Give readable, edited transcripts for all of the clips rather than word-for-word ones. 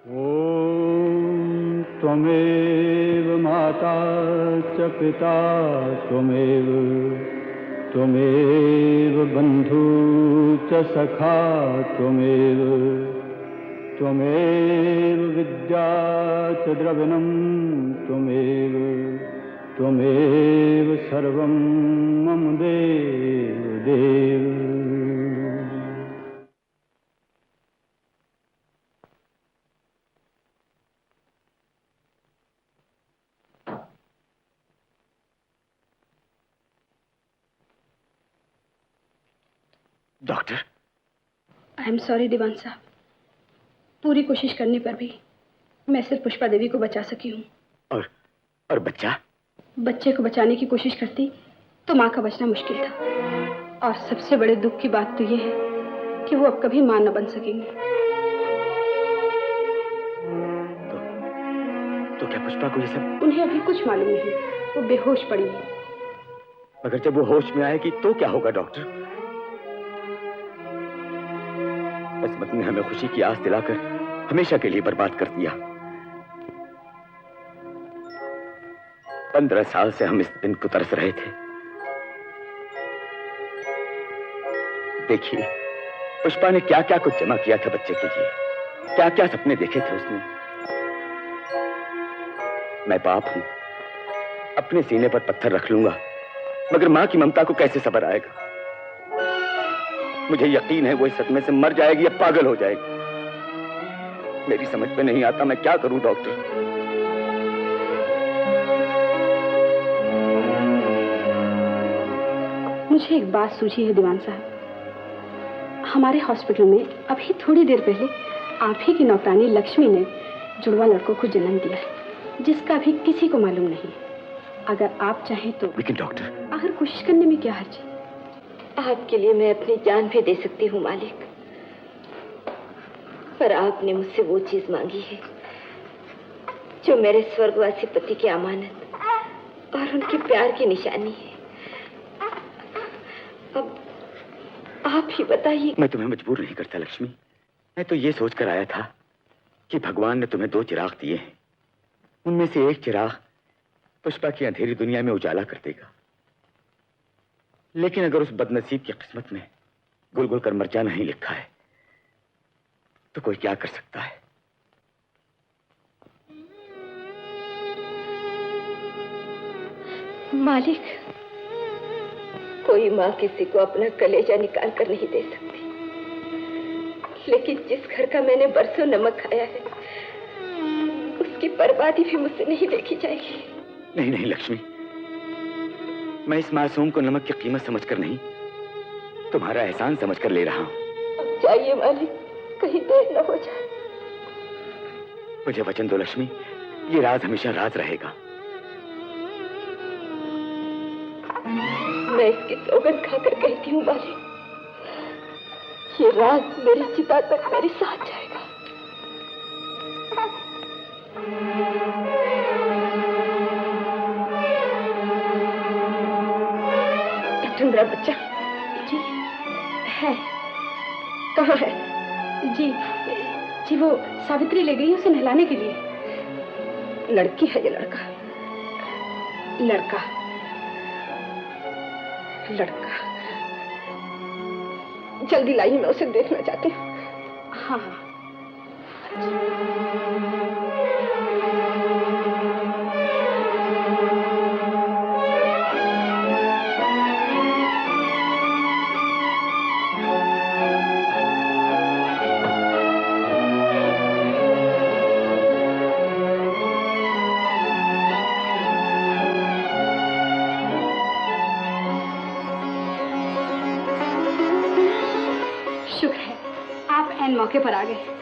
ॐ त्वमेव माता च पिता त्वमेव त्वमेव बन्धु च सखा त्वमेव त्वमेव विद्या च द्रविणं त्वमेव त्वमेव सर्वं मम देव देव। डॉक्टर, आई एम सॉरी दीवान साहब, पूरी कोशिश करने पर भी मैं सिर्फ पुष्पा देवी को बचा सकी हूँ। और बच्चा? बच्चे को बचाने की कोशिश करती तो माँ का बचना मुश्किल था। और सबसे बड़े दुख की बात तो ये है कि वो अब कभी माँ न बन सकेंगी। तो क्या पुष्पा को ये सब? उन्हें अभी कुछ मालूम नहीं, वो बेहोश पड़ी है। मगर जब वो होश में आएगी तो क्या होगा डॉक्टर? किस्मत ने हमें खुशी की आस दिलाकर हमेशा के लिए बर्बाद कर दिया। 15 साल से हम इस दिन को तरस रहे थे। देखिए, पुष्पा ने क्या क्या कुछ जमा किया था बच्चे के लिए, क्या क्या सपने देखे थे उसने। मैं बाप हूं, अपने सीने पर पत्थर रख लूंगा, मगर मां की ममता को कैसे सब्र आएगा? मुझे यकीन है वो इस सदमे से मर जाएगी या पागल हो जाएगी। मेरी समझ में नहीं आता मैं क्या करूं डॉक्टर। मुझे एक बात सूझी है दीवान साहब। हमारे हॉस्पिटल में अभी थोड़ी देर पहले आप ही की नौकरानी लक्ष्मी ने जुड़वा लड़कों को जन्म दिया है, जिसका अभी किसी को मालूम नहीं। अगर आप चाहें तो। लेकिन डॉक्टर, आखिर कोशिश करने में क्या हर्ज है? आपके लिए मैं अपनी जान भी दे सकती हूँ मालिक, पर आपने मुझसे वो चीज मांगी है जो मेरे स्वर्गवासी पति की अमानत और उनके प्यार की निशानी है। अब आप ही बताइए। मैं तुम्हें मजबूर नहीं करता लक्ष्मी। मैं तो ये सोचकर आया था कि भगवान ने तुम्हें 2 चिराग दिए हैं, उनमें से एक चिराग पुष्पा की अंधेरी दुनिया में उजाला कर देगा। लेकिन अगर उस बदनसीब की किस्मत में गुल गुल कर मर जाना ही लिखा है तो कोई क्या कर सकता है? मालिक, कोई माँ किसी को अपना कलेजा निकाल कर नहीं दे सकती, लेकिन जिस घर का मैंने बरसों नमक खाया है उसकी बर्बादी भी मुझसे नहीं देखी जाएगी। नहीं नहीं लक्ष्मी, मैं इस मासूम को नमक की कीमत समझकर नहीं, तुम्हारा एहसान समझकर ले रहा हूं। अब जाइए मालिक, कहीं देर न हो जाए। मुझे वचन दो लक्ष्मी, ये राज हमेशा राज रहेगा। मैं इसकी सौगंध खाकर कहती हूँ मालिक, ये राज मेरी चिता तक मेरे साथ जाएगा। मेरा बच्चा जी है। कहाँ है? जी जी, वो सावित्री ले गई उसे नहलाने के लिए। लड़की है ये लड़का? लड़का लड़का। जल्दी लाइए, मैं उसे देखना चाहती हूँ। हाँ हाँ। शुक्र है आप ऐन मौके पर आ गए।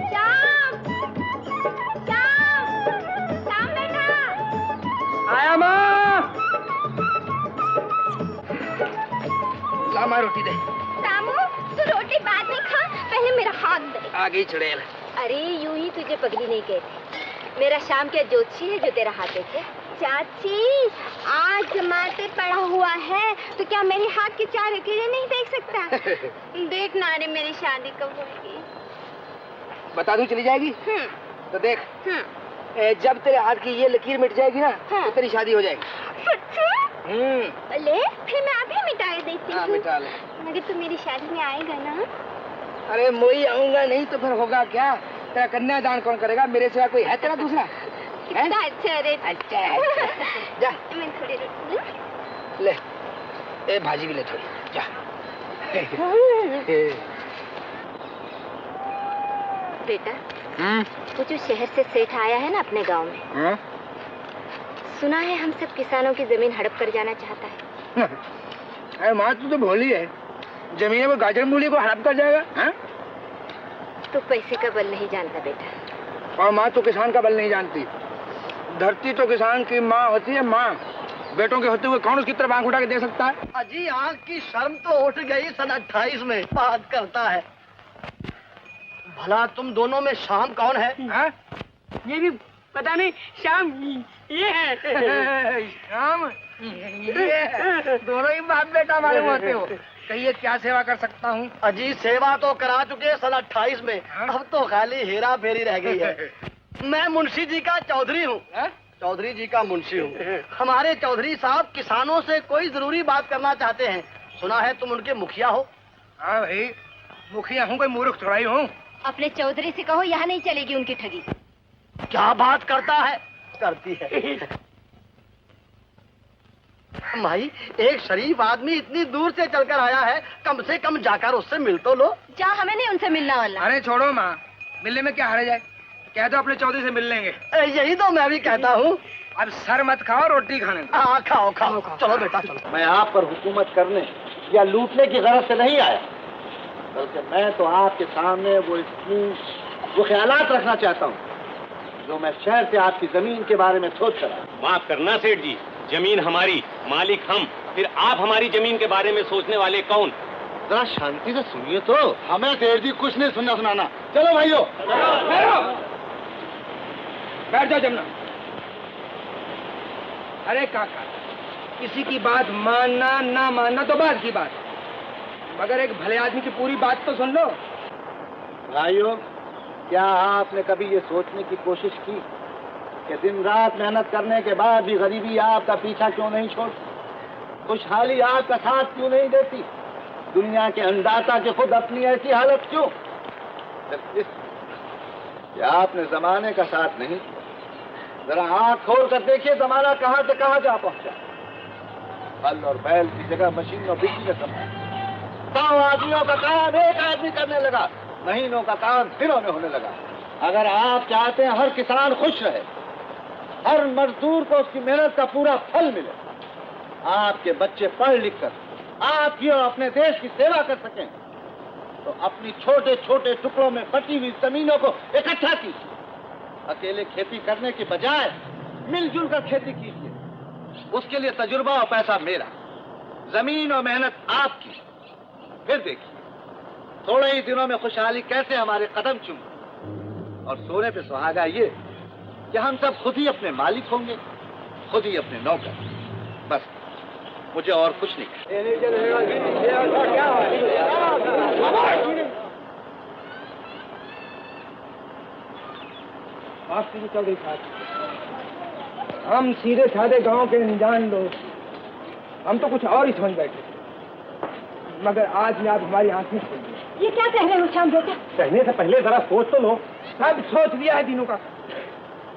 श्याम, श्याम, श्याम बेटा। आया माँ। ला माँ रोटी दे। रामू, तू रोटी बाद में खा, पहले मेरा हाथ दे। आ गई चुड़ैल। अरे यूं ही तुझे पगली नहीं कहती। मेरा शाम क्या ज्योतिषी है जो तेरा हाथ देखे। चाची, आज जमाते पड़ा हुआ है तो क्या मेरे हाथ के चार अकेले नहीं देख सकता? देख ना रे, मेरी शादी कब होगी? बता दूं चली जाएगी? तो देख, जब तेरे हाथ की ये लकीर मिट जाएगी ना, तो तेरी शादी हो जाएगी। सच्ची? ले, फिर मैं अभी मिटा देती हूँ। मिटा ले। मगर तू मेरी शादी में आएगा ना? अरे मोई आऊंगा नहीं तो फिर होगा क्या? तेरा कन्यादान कौन करेगा? मेरे सिवा कोई है तेरा दूसरा? कितना अच्छा रे। अच्छा जा। मैं थोड़ी रोटी ले, ए भाजी भी ले थोड़ी, जा। बेटा, वो जो शहर से सेठ आया है ना अपने गांव में, सुना है हम सब किसानों की जमीन हड़प कर जाना चाहता है। अरे माँ तू तो भोली है, जमीन को गाजर मूली को हड़प कर जाएगा? हाँ? तू पैसे का बल नहीं जानता बेटा। और माँ तो किसान का बल नहीं जानती। धरती तो किसान की माँ होती है माँ। बेटों के होते हुए कौन उसकी तरफ आंख उठा के दे सकता है? अजी आँख की शर्म तो उठ गई। सन 28 में बात करता है। भला तुम दोनों में शाम कौन है? हाँ? ये भी पता नहीं। शाम ये है। शाम ये दोनों ही बाप बेटा मालूम होते हो। कहिए क्या सेवा कर सकता हूँ? अजी सेवा तो करा चुके सन 28 में। अब तो खाली हेरा फेरी रह गई है। मैं मुंशी जी का चौधरी हूँ। चौधरी जी का मुंशी हूँ। हमारे चौधरी साहब किसानों से कोई जरूरी बात करना चाहते हैं। सुना है तुम उनके मुखिया हो? हाँ भाई, मुखिया हूँ, कोई मूर्ख थोड़ा ही हूँ। अपने चौधरी से कहो यहाँ नहीं चलेगी उनकी ठगी। क्या बात करता है? करती है। भाई, एक शरीफ आदमी इतनी दूर से चलकर आया है, कम से कम जाकर उससे मिल तो लो। जा, हमें नहीं उनसे मिलना वाला। अरे छोड़ो माँ, मिलने में क्या हारे जाए? कह दो अपने चौधरी से मिल लेंगे। यही तो मैं भी कहता हूँ। अब सर मत खाओ, रोटी खाने दो। हाँ खाओ खाओ। चलो बेटा चलो। मैं आप पर हुकूमत करने या लूटने की गरज से नहीं आया, बल्कि मैं तो आपके सामने वो ख्यालात रखना चाहता हूँ जो मैं शहर से आपकी जमीन के बारे में सोच कर आया। माफ करना सेठ जी, जमीन हमारी, मालिक हम, फिर आप हमारी जमीन के बारे में सोचने वाले कौन? जरा शांति से सुनिए तो। हमें सेठ जी कुछ नहीं सुनना सुनाना। चलो भाइयों, बैठ जाओ जमुना। अरे काका, किसी की बात मानना ना मानना तो बात की बात, मगर एक भले आदमी की पूरी बात तो सुन लो। भाइयों, क्या आपने कभी ये सोचने की कोशिश की कि दिन रात मेहनत करने के बाद भी गरीबी आपका पीछा क्यों नहीं छोड़ती? खुशहाली आपका साथ क्यों नहीं देती? दुनिया के अन्नदाता के खुद अपनी ऐसी हालत क्यों? क्या आपने जमाने का साथ नहीं किया? जरा आंख खोल कर देखिए, जमाना कहां से कहां जा पहुंचा। हल और बैल की जगह मशीन और बिजली ने संभाला। 100 आदमियों का काम एक आदमी करने लगा, महीनों का काम दिनों में होने लगा। अगर आप चाहते हैं हर किसान खुश रहे, हर मजदूर को उसकी मेहनत का पूरा फल मिले, आपके बच्चे पढ़ लिख कर आपकी और अपने देश की सेवा कर सकें, तो अपनी छोटे छोटे टुकड़ों में बटी हुई जमीनों को इकट्ठा कीजिए। अकेले खेती करने के बजाय मिलजुल कर खेती कीजिए। उसके लिए तजुर्बा और पैसा मेरा, जमीन और मेहनत आपकी। फिर देखिए थोड़े ही दिनों में खुशहाली कैसे हमारे कदम चूमे। और सोने पे सुहागा ये कि हम सब खुद ही अपने मालिक होंगे, खुद ही अपने नौकर। बस मुझे और कुछ नहीं। चौधरी साहब, हम सीधे साधे गांव के अनजान लोग, हम तो कुछ और ही समझ बैठे, मगर आज आप हमारी आंखें खोल दी। ये क्या कह रहे हो श्याम बेटा? कहने से पहले जरा सोच तो लो। सब सोच लिया है तीनों का।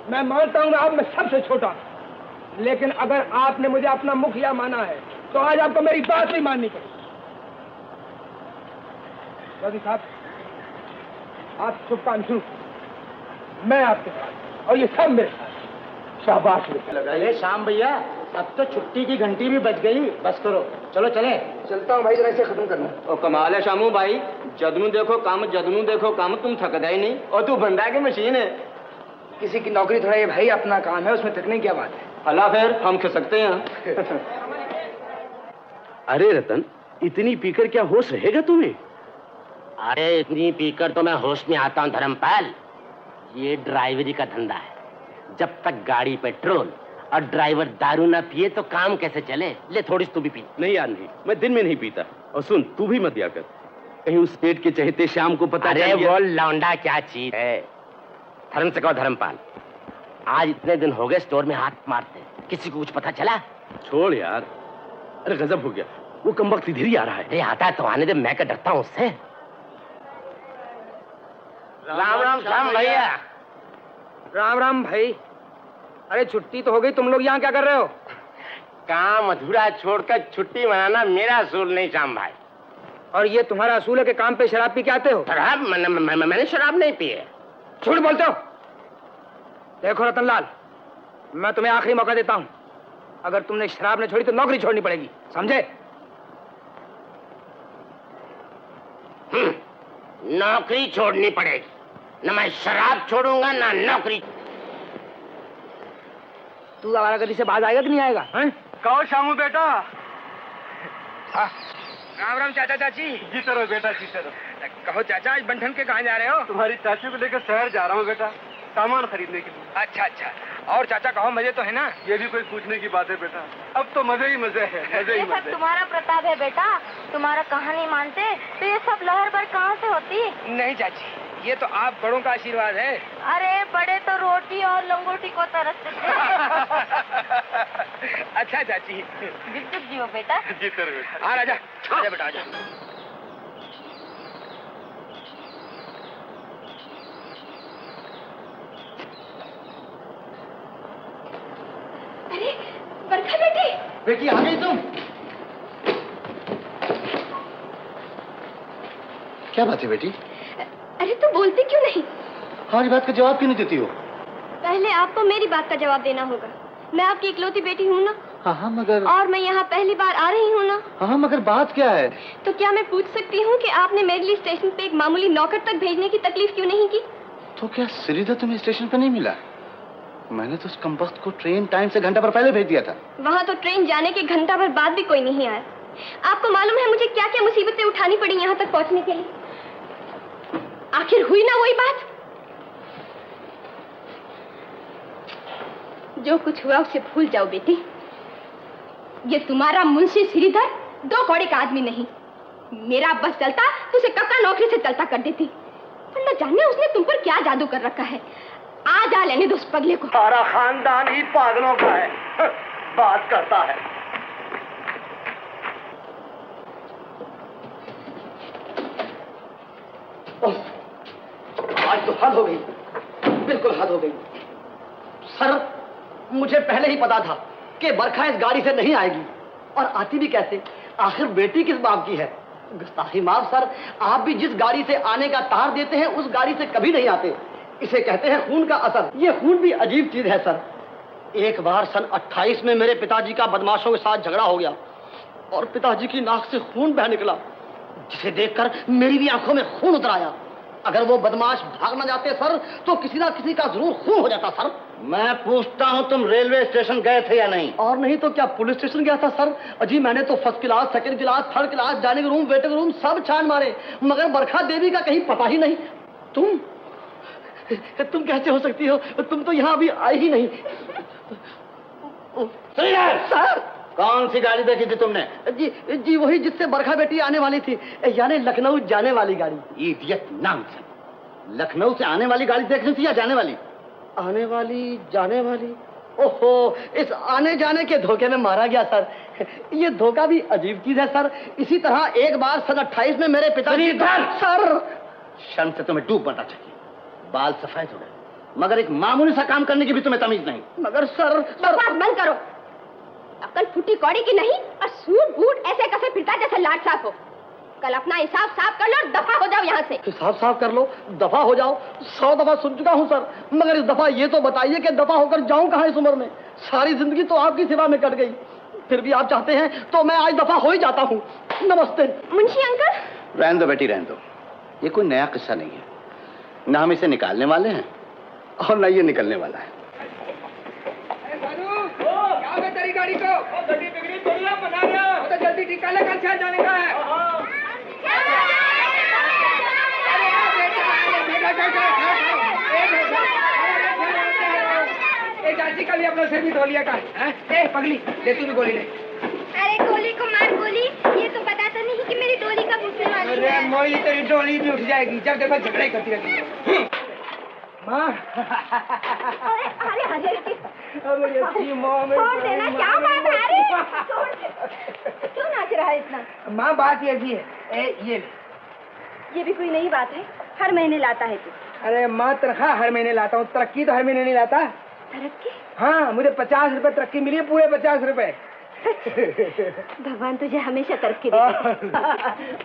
मैं मानता हूँ आप में सबसे छोटा, लेकिन अगर आपने मुझे अपना मुखिया माना है तो आज आपको मेरी बात नहीं माननी पड़ेगी। चौधरी साहब, आप शुभ काम शुरू, मैं आपके साथ और ये सब मेरे साथ। शाबाश। अरे श्याम भैया, अब तो छुट्टी की घंटी भी बज गई। बस करो, चलो चले। चलता हूँ भाई, जरा इसे खत्म करना। ओ कमाल है शामू भाई, जदनू देखो काम तुम थकदा ही नहीं। और तू बंदा की मशीन है। किसी की नौकरी थोड़ा ये भाई अपना काम है, उसमें थकने की क्या बात है। अल्लाह फिर हम खा सकते हैं। अरे रतन, इतनी पीकर क्या होश रहेगा तुम्हें? अरे इतनी पीकर तो मैं होश में आता हूँ धर्मपाल। ये ड्राइवरी का धंधा है। जब तक गाड़ी पेट्रोल और ड्राइवर दारू ना पिए तो काम कैसे चले। ले थोड़ी तू भी पी। नहीं यार नहीं, मैं दिन में नहीं पीता। और सुन, तू भी मत दिया कर, कहीं उस पेट के चहेते शाम को पता अरे चल गया। वो लौंडा क्या चीज है। धर्म से कहो धर्मपाल, आज इतने दिन हो गए स्टोर में हाथ मारते, किसी को कुछ पता चला? छोड़ यार। अरे गजब हो गया, वो कमबख्त इधर ही आ रहा है। अरे आता है तो आने दे, मैं क्या डरता हूँ उससे। राम राम श्याम भैया। राम राम भाई। अरे छुट्टी तो हो गई, तुम लोग यहाँ क्या कर रहे हो? काम अधूरा छोड़कर छुट्टी मनाना मेरा असूल नहीं श्याम भाई। और ये तुम्हारा असूल है कि काम पे शराब पी के आते हो? शराब? मैंने शराब नहीं पी है। झूठ बोलते हो। देखो रतनलाल, मैं तुम्हें आखिरी मौका देता हूँ। अगर तुमने शराब नहीं छोड़ी तो नौकरी छोड़नी पड़ेगी, समझे? नौकरी छोड़नी पड़ेगी, न मैं शराब छोड़ूंगा ना नौकरी। तू आवारागर्दी से बाज आएगा कि नहीं आएगा? कहो शामू बेटा। राम राम चाचा चाची। जीते रहो बेटा, जीते रहो। कहो चाचा, आज बंठन के कहाँ जा रहे हो? तुम्हारी चाची को लेकर शहर जा रहा हूँ बेटा, सामान खरीदने के लिए। अच्छा अच्छा। और चाचा कहो, मजे तो है ना? ये भी कोई पूछने की बात है बेटा, अब तो मजे ही मजे है, मजे ही ये सब मजे। तुम्हारा प्रताप है बेटा, तुम्हारा कहानी मानते तो ये सब लहर पर कहाँ से होती? नहीं चाची, ये तो आप बड़ों का आशीर्वाद है। अरे बड़े तो रोटी और लंगोटी को तरसते थे। अच्छा चाची। बिल्कुल जियो बेटा। जीते रहो बेटा। आ राजा, आजा बेटा आजा। अरे बरखा बेटी। बेटी आ गई तुम? क्या बात है बेटी? अरे तू बोलती क्यों नहीं? हमारी बात का जवाब क्यों नहीं देती हो? पहले आपको मेरी बात का जवाब देना होगा। मैं आपकी इकलौती बेटी हूँ ना, हाँ मगर। और मैं यहाँ पहली बार आ रही हूँ ना। हाँ मगर बात क्या है? तो क्या मैं पूछ सकती हूँ कि आपने मेरे लिए स्टेशन पे एक मामूली नौकर तक भेजने की तकलीफ क्यों नहीं की? तो क्या श्रीधर तुम्हें स्टेशन पर नहीं मिला? मैंने तो उस कमबख्त को ट्रेन टाइम से घंटा भर पहले भेज दिया था। वहाँ तो ट्रेन जाने के घंटा भर बाद भी कोई नहीं आया। आपको मालूम है मुझे क्या क्या मुसीबतें उठानी पड़ी यहाँ तक पहुँचने के लिए? आखिर हुई ना वही बात। जो कुछ हुआ उसे भूल जाओ बेटी। ये तुम्हारा मुंशी श्रीधर दो कौड़े का आदमी नहीं। मेरा बस चलता तो उसे कब का नौकरी से चलता कर देती। पर न जाने उसने तुम पर क्या जादू कर रखा है। आज आ लेने दो उस पगले को। सारा खानदान ही पागलों का है, बात करता है। आज तो हद हो गई, बिल्कुल हद हो गई। सर, मुझे पहले ही पता था कि बरखा इस गाड़ी से नहीं आएगी, और आती भी कैसे? आखिर बेटी किस बाप की है? गुस्ताखी माफ सर, आप भी जिस गाड़ी से आने का तार देते हैं उस गाड़ी से कभी नहीं आते। इसे कहते हैं खून का असर। ये खून भी अजीब चीज है सर। एक बार सन 28 में मेरे पिताजी का बदमाशों के साथ झगड़ा हो गया और पिताजी की नाक से खून बह निकला, जिसे देखकर मेरी भी आंखों में खून उतर आया। अगर वो बदमाश भाग न जाते सर तो किसी ना किसी का जरूर खून हो जाता सर। मैं पूछता हूँ, तुम रेलवे स्टेशन गए थे या नहीं? और नहीं तो क्या पुलिस स्टेशन गया था सर? अजी मैंने तो first class, second class, third class, जाने के रूम, वेटिंग रूम सब छान मारे, मगर बरखा देवी का कहीं पता ही नहीं। तुम कैसे हो सकती हो? तुम तो यहाँ अभी आई ही नहीं। सर, कौन सी गाड़ी देखी थी तुमने? जी वही जिससे बरखा बेटी आने वाली थी, यानी लखनऊ जाने वाली गाड़ी। इडियट नाम से। लखनऊ से आने वाली गाड़ी देखनी थी या जाने वाली? आने वाली, जाने वाली। ओहो, इस आने जाने के धोखे में मारा गया सर। ये धोखा भी अजीब चीज है सर। इसी तरह एक बार सन 28 में मेरे पिताजी सर, शर्म से तुम्हें डूब मरना चाहिए। बाल सफेद हो गए, मगर एक मामूली सा काम करने की भी तुम्हें तमीज नहीं। मगर सर, बकवास बंद करो। अकल फूटी कौड़ी की नहीं और सूट बूट ऐसे कैसे फिरता जैसे लाट साफ हो। कल अपना हिसाब साफ कर लो और दफा हो जाओ यहाँ से। हिसाब साफ कर लो, दफा हो जाओ? 100 दफा सुन चुका हूँ सर, मगर इस दफा ये तो बताइए कि दफा होकर जाऊं कहाँ इस उम्र में? सारी जिंदगी तो आपकी सेवा में कट गई, फिर भी आप चाहते हैं तो मैं आज दफा हो ही जाता हूँ। नमस्ते। मुंशी अंकल। रहने दो बेटी, रहने दो। ये कोई नया किस्सा नहीं है, ना हम इसे निकालने वाले हैं और ना ये निकलने वाला है। क्या तेरी गाड़ी को गड्डी बिगड़ी थोड़ी है, बना रहा हो तो जल्दी ठीक कर ले, कल शहर जाने का है। चाची का भी अपना सिर भी धो लिया का। ए पगली, ले तू भी गोली ले। अरे गोली को मार गोली, ये तो पता तो नहीं कि मेरी डोली कब उठने वाली है। अरे मोई, तेरी डोली भी उठ जाएगी, जब देखो झगड़ा ही करती रहती। माँ। अरे अरे अरे अच्छी माँ में छोड़ देना, क्या बात है? अरे छोड़ दे। क्यों नाच रहा है इतना? माँ बात ये भी है, ये भी कोई नई बात है, हर महीने लाता है तू। अरे माँ तनख्वाह हर महीने लाता हूँ, तरक्की तो हर महीने नहीं लाता। तरक्की? हाँ, मुझे 50 रुपए तरक्की मिली है, पूरे 50 रुपए। भगवान तुझे हमेशा तरक्की दे।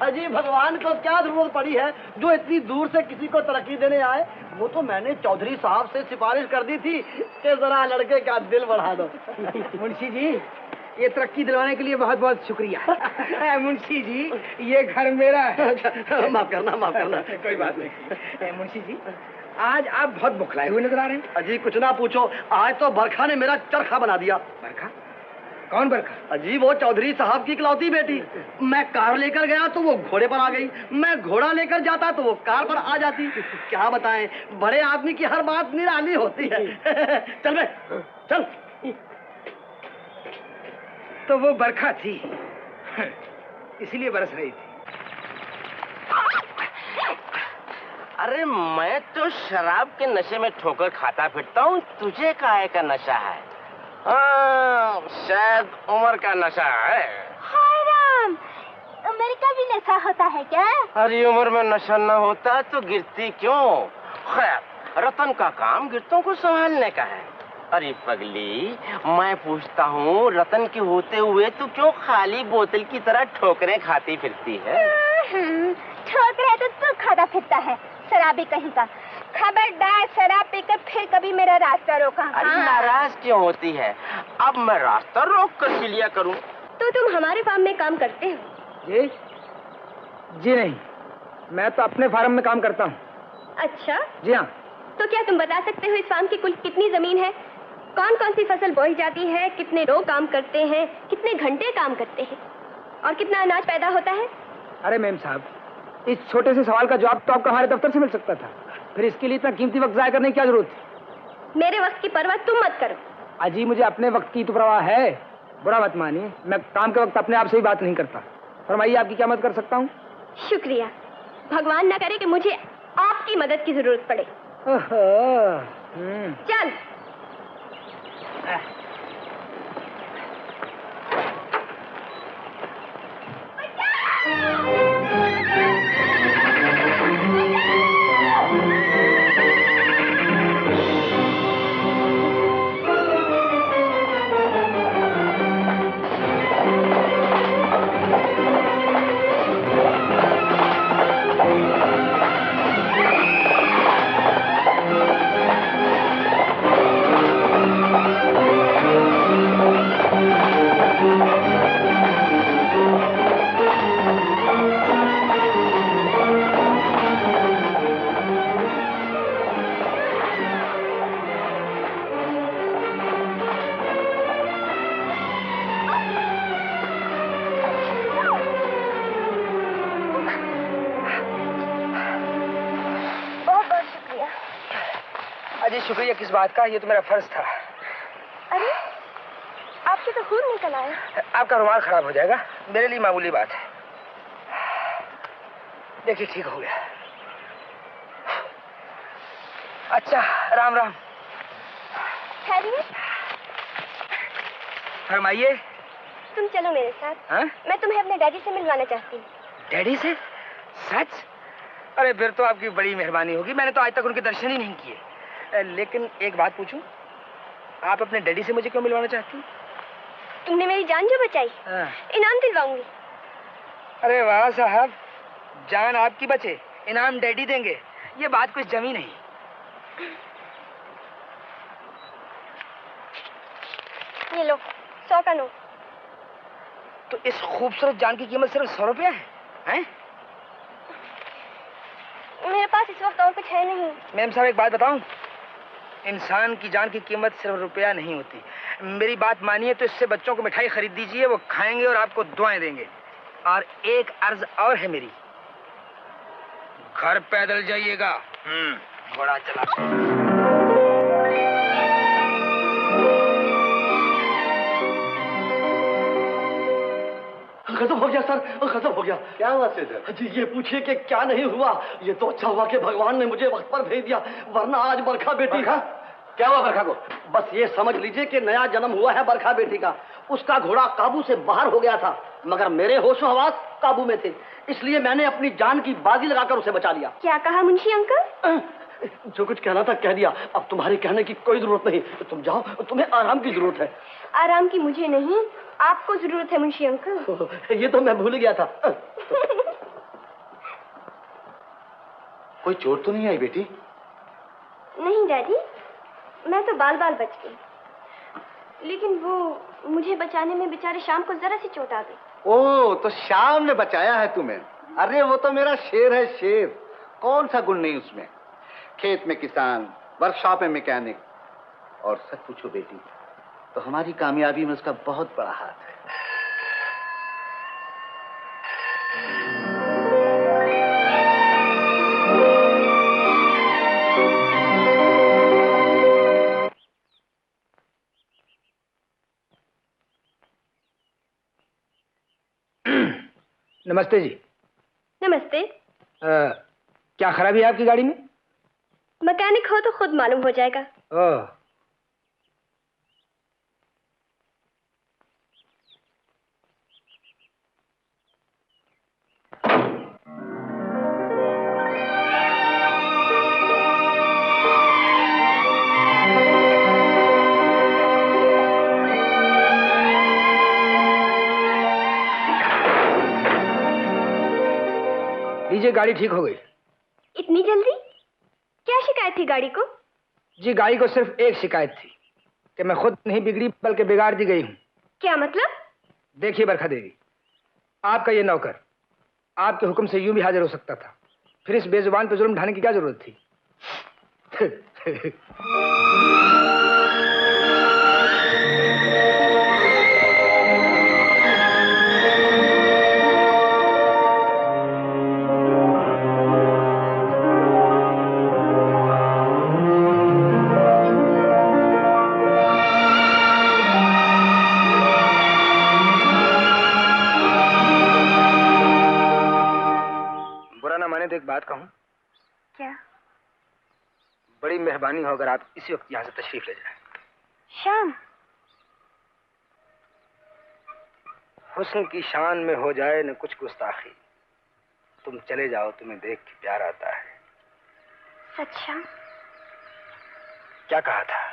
अजी भगवान को क्या जरूरत पड़ी है जो इतनी दूर से किसी को तरक्की देने आए? वो तो मैंने चौधरी साहब से सिफारिश कर दी थी कि जरा लड़के का दिल बढ़ा दो। मुंशी जी, ये तरक्की दिलवाने के लिए बहुत बहुत शुक्रिया। मुंशी जी, ये घर मेरा है। माफ करना। कोई बात नहीं। मुंशी जी, आज आप बहुत बुखलाए हुए नजर आ रहे हैं। अजी कुछ ना पूछो, आज तो बरखा ने मेरा चरखा बना दिया। बरखा? कौन बरखा? अजी वो चौधरी साहब की इकलौती बेटी। मैं कार लेकर गया तो वो घोड़े पर आ गई, मैं घोड़ा लेकर जाता तो वो कार पर आ जाती। क्या बताएं, बड़े आदमी की हर बात निराली होती है। चल बे, चल। तो वो बरखा थी, इसीलिए बरस रही थी। अरे मैं तो शराब के नशे में ठोकर खाता फिरता हूँ, तुझे काहे का नशा है? हाँ, शायद उम्र का नशा है। हाय राम, उम्र का भी नशा होता है क्या? अरे उम्र में नशा न होता तो गिरती क्यों? खैर, रतन का काम गिरतों को संभालने का है। अरे पगली, मैं पूछता हूँ, रतन के होते हुए तू क्यों खाली बोतल की तरह ठोकरें खाती फिरती है? ठोकरें तो तू खाता फिरता है, शराबी कहीं का। खबरदार शराब पीकर फिर कभी मेरा रास्ता रोका। अरे नाराज क्यों होती है? अब मैं रास्ता रोक कर पिलिया करूं? तो तुम हमारे फार्म में काम करते हो? जी नहीं, मैं तो अपने फार्म में काम करता हूँ। अच्छा जी हाँ। तो क्या तुम बता सकते हो इस फार्म की कुल कितनी जमीन है, कौन कौन सी फसल बोई जाती है, कितने लोग काम करते हैं, कितने घंटे काम करते हैं और कितना अनाज पैदा होता है? अरे मैम साहब, इस छोटे से सवाल का जवाब तो आपको हमारे दफ्तर से मिल सकता था, फिर इसके लिए इतना कीमती वक्त जाया करने की क्या जरूरत थी? मेरे वक्त की परवाह तुम मत करो। अजी मुझे अपने वक्त की तो परवाह है, बुरा मत मानिए, मैं काम के वक्त अपने आप से ही बात नहीं करता। फरमाइए, आपकी क्या मदद कर सकता हूँ? शुक्रिया, भगवान न करे कि मुझे आपकी मदद की जरूरत पड़े। चल। अजी शुक्रिया किस बात का, ये तो मेरा फर्ज था। अरे आपके तो खून निकल आया। आपका रुमाल खराब हो जाएगा, मेरे लिए मामूली बात है। देखिए ठीक हो गया। अच्छा, राम राम। खैरियत? फरमाइए। तुम चलो मेरे साथ। हाँ? मैं तुम्हें अपने डैडी से मिलवाना चाहती हूँ। डैडी से? सच? अरे फिर तो आपकी बड़ी मेहरबानी होगी, मैंने तो आज तक उनके दर्शन ही नहीं किए। लेकिन एक बात पूछूं, आप अपने डैडी से मुझे क्यों मिलवाना चाहती हैं? तुमने मेरी जान जो बचाई, इनाम दिलवाऊंगी। अरे वाह साहब, जान आपकी बचे, इनाम डैडी देंगे, ये बात कुछ जमी नहीं। ये लो 100 का नोट। तो इस खूबसूरत जान की कीमत सिर्फ 100 रुपया है? हैं? मेरे पास इस वक्त और कुछ है नहीं। मैम साहब एक बात बताऊं, इंसान की जान की कीमत सिर्फ रुपया नहीं होती। मेरी बात मानिए तो इससे बच्चों को मिठाई खरीद दीजिए, वो खाएंगे और आपको दुआएं देंगे। और एक अर्ज और है मेरी, घर पैदल जाइएगा। घोड़ा चला। गजब हो गया सर, गजब हो गया। क्या हुआ सेठ? जी ये पूछिए कि क्या नहीं हुआ। ये तो अच्छा हुआ कि भगवान ने मुझे वक्त पर भेज दिया, वरना आज बरखा बेटी का। क्या हुआ बरखा को? बस ये समझ लीजिए कि नया जन्म हुआ है बरखा बेटी का। उसका घोड़ा काबू से बाहर हो गया था, मगर मेरे होशो हवास काबू में थे, इसलिए मैंने अपनी जान की बाजी लगाकर उसे बचा लिया। क्या कहा मुंशी अंकल? जो कुछ कहना था कह दिया, अब तुम्हारे कहने की कोई जरूरत नहीं। तुम जाओ, तुम्हें आराम की जरूरत है। आराम की मुझे नहीं, आपको जरूरत है मुंशी अंकल। ये तो मैं भूल गया था। कोई चोट तो नहीं आई बेटी? नहीं डैडी, मैं तो बाल बाल बच गई, लेकिन वो मुझे बचाने में बेचारे शाम को जरा सी चोट आ गई। ओ, तो शाम ने बचाया है तुम्हें? अरे वो तो मेरा शेर है, शेर। कौन सा गुण नहीं उसमें। खेत में किसान, वर्कशॉप में मैकेनिक। और सच पूछो बेटी, तो हमारी कामयाबी में उसका बहुत बड़ा हाथ है। नमस्ते जी। नमस्ते। क्या खराबी है आपकी गाड़ी में? मैकेनिक हो तो खुद मालूम हो जाएगा। ओह, लीजिए गाड़ी ठीक हो गई। इतनी जल्दी? क्या शिकायत थी गाड़ी को? जी गाड़ी को सिर्फ एक शिकायत थी कि मैं खुद नहीं बिगड़ी बल्कि बिगाड़ दी गई हूँ। क्या मतलब? देखिए बरखा देवी, आपका ये नौकर आपके हुक्म से यूं भी हाजिर हो सकता था, फिर इस बेजुबान पे जुल्म ढाने की क्या जरूरत थी? तो एक बात कहूं? क्या? बड़ी मेहरबानी हो अगर आप इसी वक्त यहाँ से तशरीफ ले जाएं। शाम? हुस्न की शान में हो जाए न कुछ गुस्ताखी, तुम चले जाओ, तुम्हें देख के प्यार आता है। सच शाम? क्या कहा था?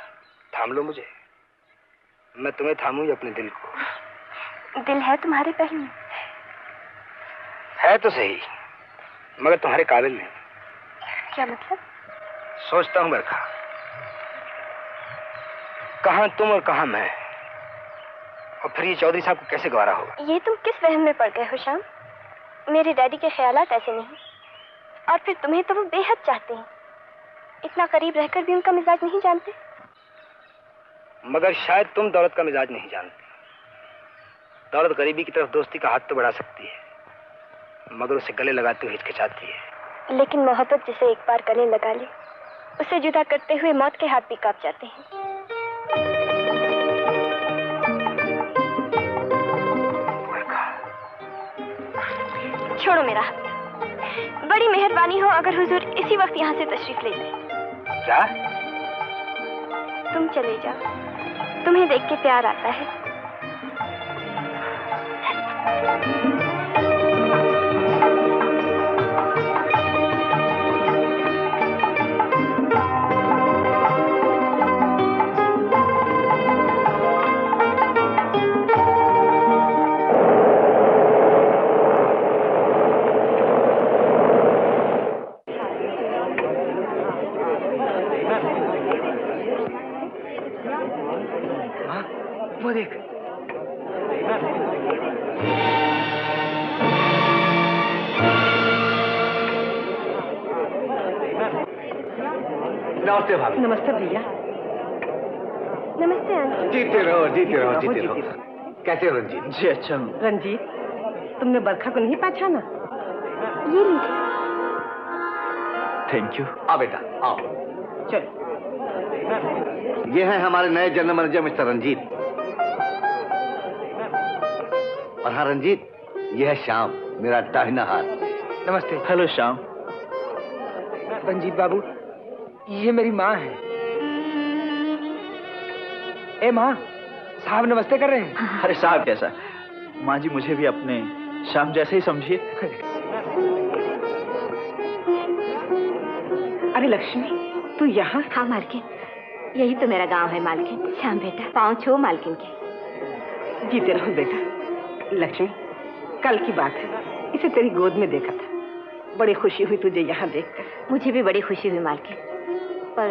थाम लो मुझे, मैं तुम्हें थामूं या अपने दिल को? दिल है तुम्हारे पहलू में। है तो सही, मगर तुम्हारे काबिल नहीं। क्या मतलब? सोचता हूं बरखा, कहां तुम और कहां मैं, और फिर ये चौधरी साहब को कैसे गवारा होगा? ये तुम किस वहम में पड़ गए हो शाम? मेरे डैडी के ख्यालात ऐसे नहीं, और फिर तुम्हें तो वो बेहद चाहते हैं। इतना करीब रहकर भी उनका मिजाज नहीं जानते। मगर शायद तुम दौलत का मिजाज नहीं जानती। दौलत गरीबी की तरफ दोस्ती का हाथ तो बढ़ा सकती है, मगर उसे गले लगाते हुए हिचकिचाती है। लेकिन मोहब्बत जिसे एक बार गले लगा ले, उसे जुदा करते हुए मौत के हाथ भी कांप जाते हैं। छोड़ो मेरा हाथ। बड़ी मेहरबानी हो अगर हुजूर इसी वक्त यहाँ से तशरीफ ले जाए। क्या? तुम चले जाओ, तुम्हें देख के प्यार आता है। वो देख। नमस्ते भाभी। नमस्ते भैया। नमस्ते अंकल। जीते रहो जीते रहो जीते रहो। कैसे हो रंजीत? जी अच्छा हूँ। रंजीत, तुमने बरखा को नहीं पहचाना? ये लीजिए। Thank you. आओ बेटा आओ। चलो। ये है हमारे नए जनरल मैनेजर मिस्टर रंजीत। और हाँ रंजीत, ये है श्याम, मेरा दाहिना हाथ। नमस्ते। हेलो श्याम। रंजीत बाबू, ये मेरी माँ है। ए माँ, साहब नमस्ते कर रहे हैं। अरे साहब कैसा? माँ जी मुझे भी अपने श्याम जैसे ही समझिए। अरे लक्ष्मी, तू यहाँ? हाँ मालकिन, यही तो मेरा गांव है मालकिन। श्याम बेटा, पाँव छो मालकिन के। जीते रहो बेटा। लक्ष्मी, कल की बात है, इसे तेरी गोद में देखा था। बड़ी खुशी हुई तुझे यहाँ देखकर। मुझे भी बड़ी खुशी हुई मालकिन, पर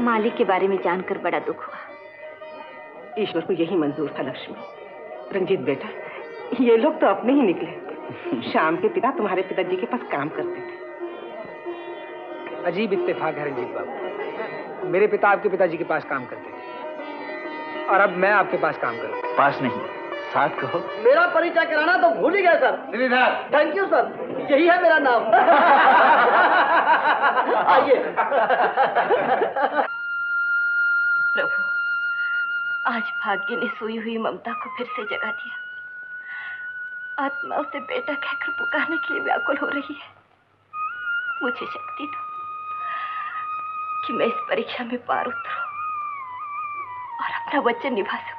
मालिक के बारे में जानकर बड़ा दुख हुआ। ईश्वर को यही मंजूर था लक्ष्मी। रंजीत बेटा, ये लोग तो अपने ही निकले। श्याम के पिता तुम्हारे पिताजी के पास काम करते थे। अजीब इत्तेफाक है रंजीत बाबू। मेरे पिता आपके पिताजी के पास काम करते थे और अब मैं आपके पास काम करूँ। पास नहीं, साथ कहो। मेरा परिचय कराना तो भूल ही गए sir. Shridhar. Thank you sir, यही है मेरा नाम। आइए। प्रभु, आज भाग्य ने सोई हुई ममता को फिर से जगा दिया। आत्मा उसे बेटा कहकर पुकारने के लिए व्याकुल हो रही है। मुझे शक्ति दो कि मैं इस परीक्षा में पार उतरूं और अपना वचन निभा सकूं।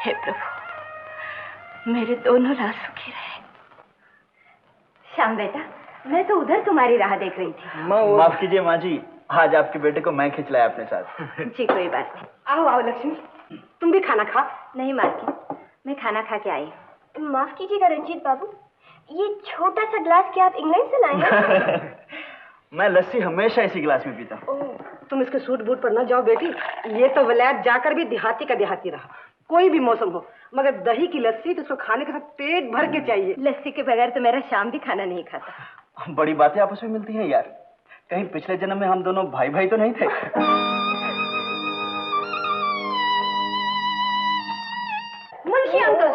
हे प्रभु, मेरे दोनों लाल सुखी रहे। श्याम बेटा, मैं तो उधर तुम्हारी राह देख रही थी। माफ कीजिए माँ जी, आज आपके बेटे को मैं खिंच लाया अपने साथ। जी कोई बात नहीं। आओ आओ लक्ष्मी, तुम भी खाना खा। नहीं मालकिन, मैं खाना खा के आई। माफ कीजिएगा रंजीत बाबू, ये छोटा सा ग्लास क्या आप इंग्लैंड से लाए हैं? मैं लस्सी हमेशा इसी गिलास में पीता हूँ। तुम इसके सूट बूट पर न जाओ बेटी। ये तो वलैत जाकर भी देहाती का देहाती रहा, कोई भी मौसम हो, मगर दही की लस्सी तो उसको खाने के साथ पेट भर के चाहिए। लस्सी के बगैर तो मेरा शाम भी खाना नहीं खाता। बड़ी बातें आपस में मिलती हैं यार। कहीं पिछले जन्म में हम दोनों भाई भाई तो नहीं थे? मुंशी अंकल,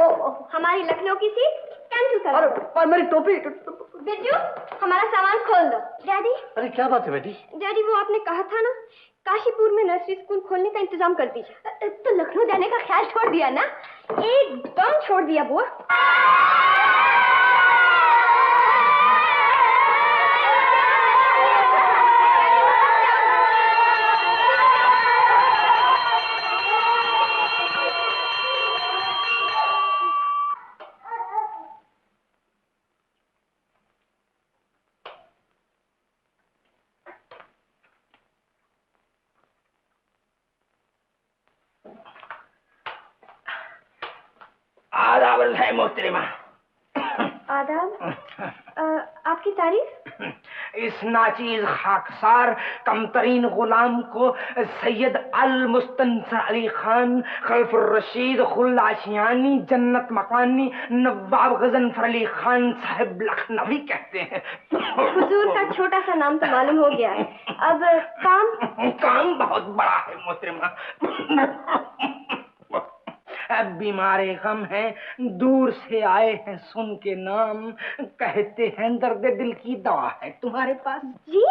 हमारी लखनऊ की सीट कैंसिल कर दो। और मेरी टोपी। बिरजू, हमारा सामान खोल दो। डैडी। अरे क्या बात है बेटी? डैडी, वो आपने कहा था ना, काशीपुर में नर्सरी स्कूल खोलने का इंतजाम कर दीजिए। तो लखनऊ जाने का ख्याल छोड़ दिया ना? एकदम छोड़ दिया बुआ। आदाब है मोहतरमा। आदाब। आपकी तारीफ? इस नाचीज खाकसार कमतरीन गुलाम को सैयद अल मुस्तनसर अली खान, खलफुर रशीद, खुल्ला आशियानी, जन्नत मकानी, नवाब गजनफर अली खान साहब लखनवी कहते हैं। हुजूर का छोटा सा नाम तो मालूम हो गया है। अब काम बहुत बड़ा है मोहतरमा। अब बीमारे गम हैं, दूर से आए हैं सुन के नाम, कहते हैं दर्द दिल की दवा है तुम्हारे पास। जी,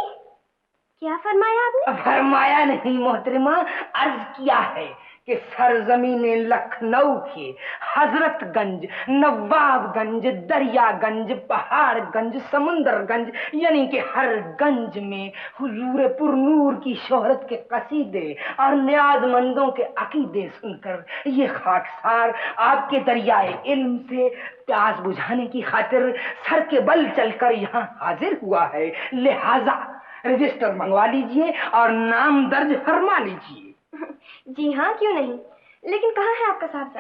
क्या फरमाया आपने? फरमाया नहीं मोहतरमा, अर्ज किया है कि सरजमीन लखनऊ के हजरतगंज, नवाबगंज, दरियागंज, पहाड़गंज, समुंदरगंज, यानी कि हर गंज में हुजूर पुरनूर की शोहरत के कसीदे और न्याजमंदों के अकीदे सुनकर ये खाकसार आपके दरियाए इल्म से प्यास बुझाने की खातिर सर के बल चलकर यहाँ हाजिर हुआ है। लिहाजा रजिस्टर मंगवा लीजिए और नाम दर्ज फरमा लीजिए। जी हाँ, क्यों नहीं, लेकिन कहाँ है आपका साहब?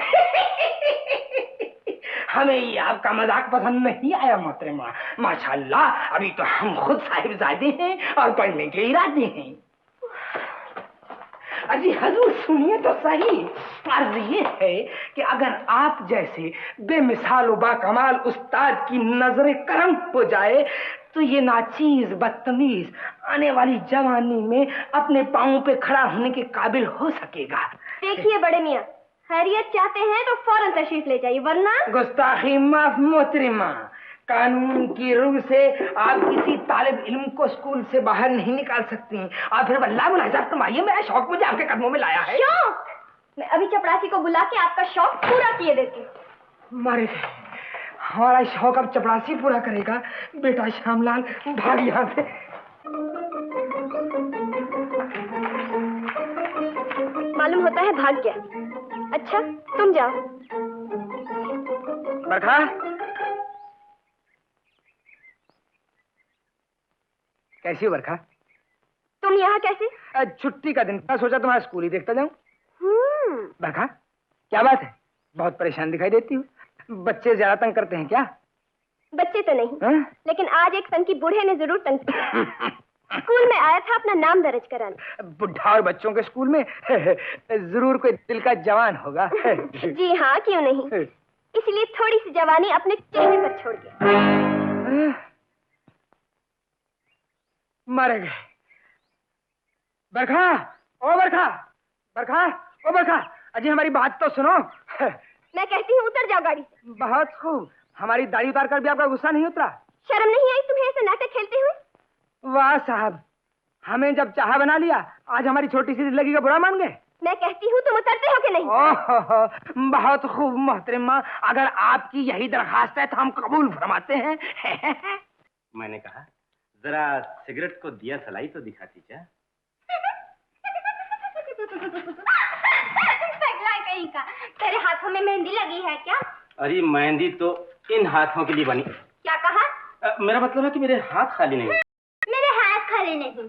हमें ये आपका मजाक पसंद नहीं आया मोहतरमा। माशाल्लाह, अभी तो हम खुद साहिबजादे हैं और पढ़ने के इरादे हैं। अजी हजूर सुनिए तो सही। अर्ज ये है कि अगर आप जैसे बेमिसाल व बाकमाल उस्ताद की नजरे करम हो जाए तो ये नाचीज बदतमीज आने वाली जवानी में अपने पांवों पे खड़ा होने के काबिल हो सकेगा। देखिए बड़े मियाँ, खैरियत चाहते हैं तो फौरन तशरीफ ले जाइए, वरना गुस्ताखी माफ मोहतरमा, कानून की रूह से आप किसी तालिब इल्म को स्कूल से बाहर नहीं निकाल सकती हैं। आप फिर वल्लाह मुलाहिजा फरमाइए, मेरा शौक मुझे आपके कदमों में लाया है। शौक? मैं अभी चपरासी को बुला के आपका शौक पूरा किए देती हूँ। मारे हमारा शौक अब चपरासी पूरा करेगा। बेटा श्यामलाल भाग यहाँ से। मालूम होता है भाग गया। अच्छा तुम जाओ। बरखा, कैसी हो बरखा? तुम यहाँ कैसे? छुट्टी का दिन था, सोचा तुम्हारा स्कूल ही देखता जाऊं। बरखा, क्या बात है? बहुत परेशान दिखाई देती हो। बच्चे ज्यादा तंग करते हैं क्या? बच्चे तो नहीं, लेकिन आज एक सन की बूढ़े ने जरूर तंग किया। स्कूल में आया था अपना नाम दर्ज कराने। बुढ़ा और बच्चों के स्कूल में जरूर कोई दिल का जवान होगा। जी हाँ, क्यों नहीं, इसलिए थोड़ी सी जवानी अपने चेहरे पर छोड़ गया। मर गए। बरखा, ओ बरखा, बरखा, ओ बरखा, अजी हमारी बात तो सुनो। मैं कहती हूँ उतर जाओ गाड़ी से। बहुत खूब, हमारी दाढ़ी उतार कर भी आपका गुस्सा नहीं उतरा? शर्म नहीं आई तुम्हें ऐसे नाटक खेलते हुए? वाह साहब, हमें जब चाहा बना लिया, आज हमारी छोटी सी जिंदगी का बुरा मान गए। मैं कहती हूँ तुम उतरते हो कि नहीं? ओह, बहुत खूब मोहतरमा, अगर आपकी यही दरखास्त है तो हम कबूल फरमाते हैं। मैंने कहा जरा सिगरेट को दिया सलाई तो दिखाती क्या? कहीं का, तेरे हाथों में मेहंदी लगी है क्या? अरे मेहंदी तो इन हाथों के लिए बनी। क्या कहा? मेरा मतलब है कि मेरे हाथ खाली नहीं। मेरे हाथ खाली नहीं।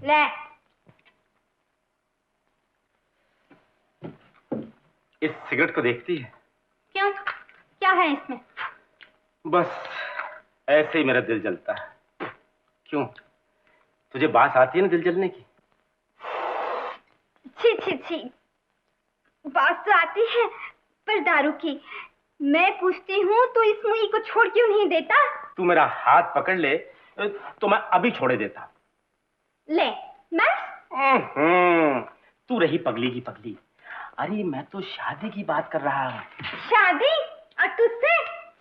ले। इस सिगरेट को देखती है? क्यों, क्या है इसमें? बस ऐसे ही मेरा दिल जलता है। क्यों, तुझे बात आती है ना दिल जलने की? छी छी छी, बात तो आती है पर दारू की। मैं पूछती हूँ तो इस मुई को छोड़ क्यों नहीं देता? तू मेरा हाथ पकड़ ले तो मैं अभी छोड़े देता। ले, मैं? तू रही पगली की पगली। अरे मैं तो शादी की बात कर रहा हूँ। शादी? और तुझसे?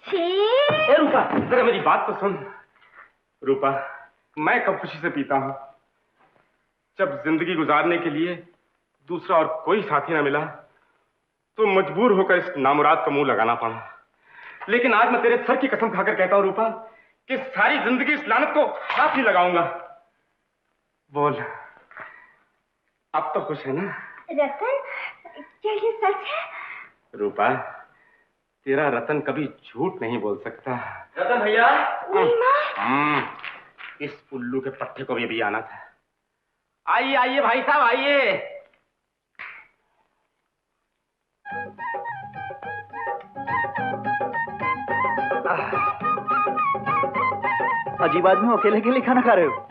ए रूपा, जरा मेरी बात तो सुन। रूपा, मैं कब खुशी से पीता हूँ? जब जिंदगी गुजारने के लिए दूसरा और कोई साथी ना मिला तो मजबूर होकर इस नामुराद का मुंह लगाना पड़ा। लेकिन आज मैं तेरे सर की कसम खाकर कहता हूँ रूपा कि सारी जिंदगी इस लानत को हाथ ही लगाऊंगा। बोल, अब तो खुश है ना? रतन, क्या ये सच है? रूपा, तेरा रतन कभी झूठ नहीं बोल सकता। रतन भैया, इस उल्लू के पट्टे को भी अभी आना था। आइए आइए भाई साहब, आइए। अजीब आदमी हो, अकेले अकेले खाना खा रहे हो,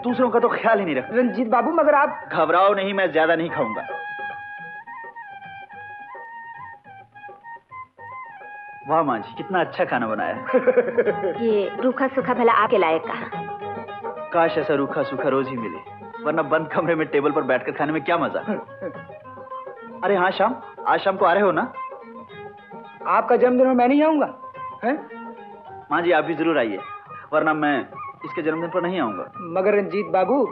दूसरों का तो ख्याल ही नहीं रखते। रंजीत बाबू, मगर आप घबराओ नहीं, मैं ज्यादा नहीं खाऊंगा। वाह माँ जी, कितना अच्छा खाना बनाया। ये रूखा सूखा भला आपके लायक कहा। काश ऐसा रूखा सूखा रोज ही मिले, वरना बंद कमरे में टेबल पर बैठकर खाने में क्या मजा। अरे हाँ श्याम, आज शाम को आ रहे हो ना? आपका जन्मदिन और मैं नहीं आऊंगा? माँ जी आप भी जरूर आइए, वरना मैं इसके जन्मदिन पर नहीं आऊंगा। मगर रंजीत बाबू,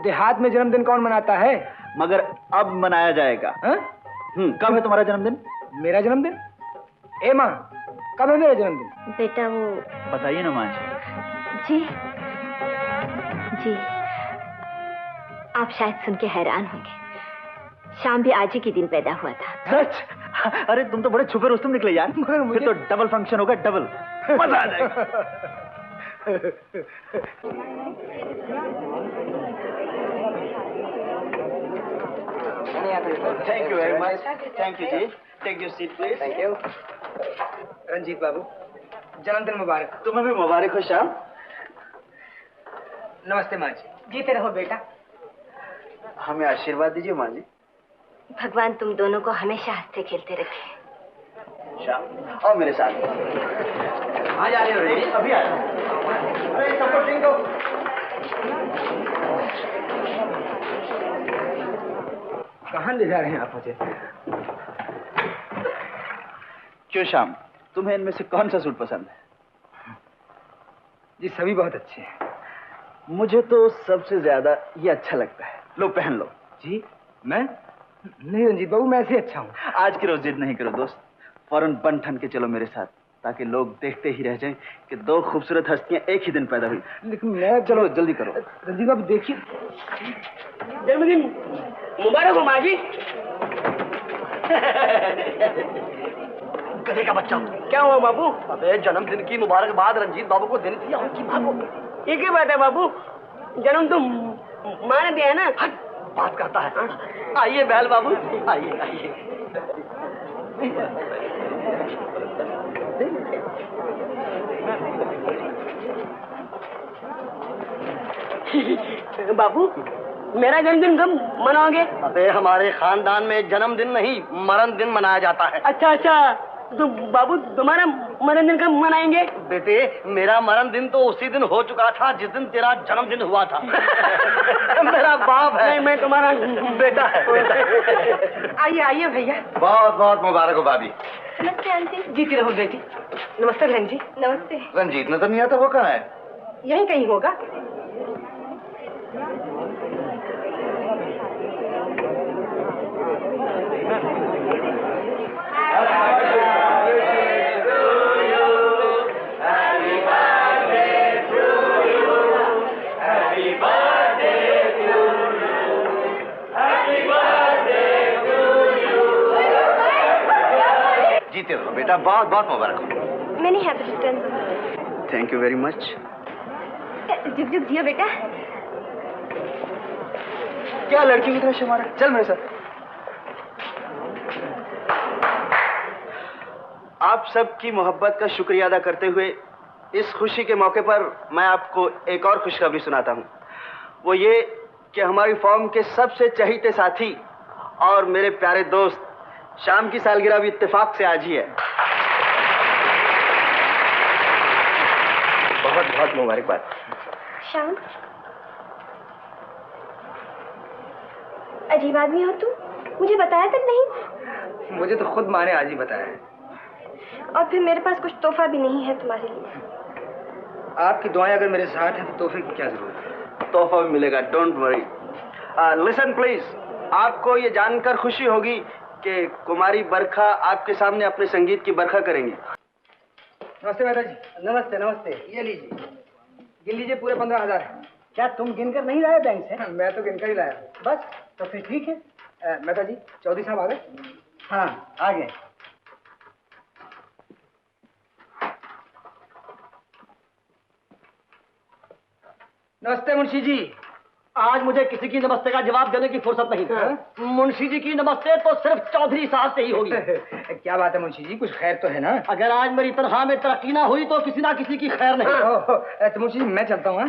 देहात में जन्मदिन कौन मनाता है? मगर अब मनाया जाएगा। कब है तुम्हारा जन्मदिन? मेरा जन्मदिन? ए माँ, कब है मेरा जन्मदिन? बेटा वो बताइए ना माँ जी। जी, आप शायद सुन के हैरान होंगे, शाम भी आज ही के दिन पैदा हुआ था। सच? अरे तुम तो बड़े छुपे रुस्तम निकले यार। फिर तो डबल फंक्शन होगा, डबल मजा आ जाएगा। Thank you very much. Thank you जी। Take your seat please. Thank you. Ranjit Babu, जन्मदिन मुबारक। तुम्हें भी मुबारक हो श्याम। नमस्ते माँ जी। जीते रहो बेटा। हमें आशीर्वाद दीजिए माँ जी। भगवान तुम दोनों को हमेशा हंसते खेलते रखे। श्याम आओ मेरे साथ। कहाँ जा रहे हो रे? अभी आ रहा हूँ। अरे सबको ड्रिंक दो। कहाँ ले जा रहे हैं आप मुझे? क्यों श्याम, तुम्हें इनमें से कौन सा सूट पसंद है? जी सभी बहुत अच्छे हैं। मुझे तो सबसे ज्यादा ये अच्छा लगता है। लो पहन लो। जी मैं नहीं रंजीत बाबू, मैं ऐसे ही अच्छा हूँ। आज की रोज जिद नहीं करो दोस्त, फौरन बन ठन के चलो मेरे साथ, ताकि लोग देखते ही रह जाएं कि दो खूबसूरत हस्तियां एक ही दिन पैदा हुई। लेकिन मैं चलो जल्दी करो। रंजीत बाबू देखिए। जन्मदिन मुबारक हो माँ जी। गधे का बच्चा। क्या हुआ बाबू? अबे जन्मदिन की मुबारकबाद रंजीत बाबू को देनी थी उनकी माँ को। एक ही बात है बाबू, जन्म तो माँ ने दिया है ना। हट, बात करता है। आइए बैल बाबू, आइए आइए। बाबू मेरा जन्मदिन कब मनाओगे? अबे हमारे खानदान में जन्मदिन नहीं मरण दिन मनाया जाता है। अच्छा अच्छा, तो बाबू तुम्हारा मरण दिन कब मनाएंगे? बेटे मेरा मरण दिन तो उसी दिन हो चुका था जिस दिन तेरा जन्मदिन हुआ था। मेरा बाप है। नहीं, मैं तुम्हारा बेटा है। आइए आइए भैया। बहुत बहुत मुबारक हो भाभी। नमस्ते आंटी। जीती रहो बेटी। नमस्ते बहन जी। नमस्ते। रंजीत नजर नहीं आता, वो कहाँ है? यहीं कहीं होगा। जीते रहो बेटा, बहुत बहुत मुबारक हो। मैंने happy returns. Thank you very much. जुग जुग जियो बेटा। क्या लड़की की तरह शमारा, चल मेरे साथ। आप सबकी मोहब्बत का शुक्रिया अदा करते हुए इस खुशी के मौके पर मैं आपको एक और खुशखबरी सुनाता हूं। वो ये कि हमारी फॉर्म के सबसे चहीते साथी और मेरे प्यारे दोस्त श्याम की सालगिरह भी इत्तेफाक से आज ही है। बहुत बहुत मुबारकबाद। श्याम, अजीब आदमी हो तुम, मुझे बताया तक नहीं। मुझे तो खुद माँ ने आज ही बताया है। और फिर मेरे पास कुछ तोहफा भी नहीं है तुम्हारे लिए। आपकी दुआएं अगर मेरे साथ हैं तो तोहफे की क्या जरूरत है? तोहफा भी मिलेगा, डोंट वरी। लिसन प्लीज, आपको ये जानकर खुशी होगी कि कुमारी बरखा आपके सामने अपने संगीत की बरखा करेंगी। नमस्ते मेहता जी। नमस्ते नमस्ते। ये लीजिए, गिन लीजिए, पूरे 15,000 है। क्या तुम गिनकर नहीं लाए बैंक से? मैं तो गिनकर ही लाया। बस तो फिर ठीक है। मेहता जी, चौधरी साहब आ गए? हाँ आ गए। नमस्ते मुंशी जी। आज मुझे किसी की नमस्ते का जवाब देने की फुर्सत नहीं। मुंशी जी की नमस्ते तो सिर्फ चौधरी साहब से ही होगी। क्या बात है मुंशी जी, कुछ खैर तो है ना? अगर आज मेरी तनख्वाह में तरक्की ना हुई तो किसी ना किसी की खैर नहीं। तो मुंशी जी मैं चलता हूँ।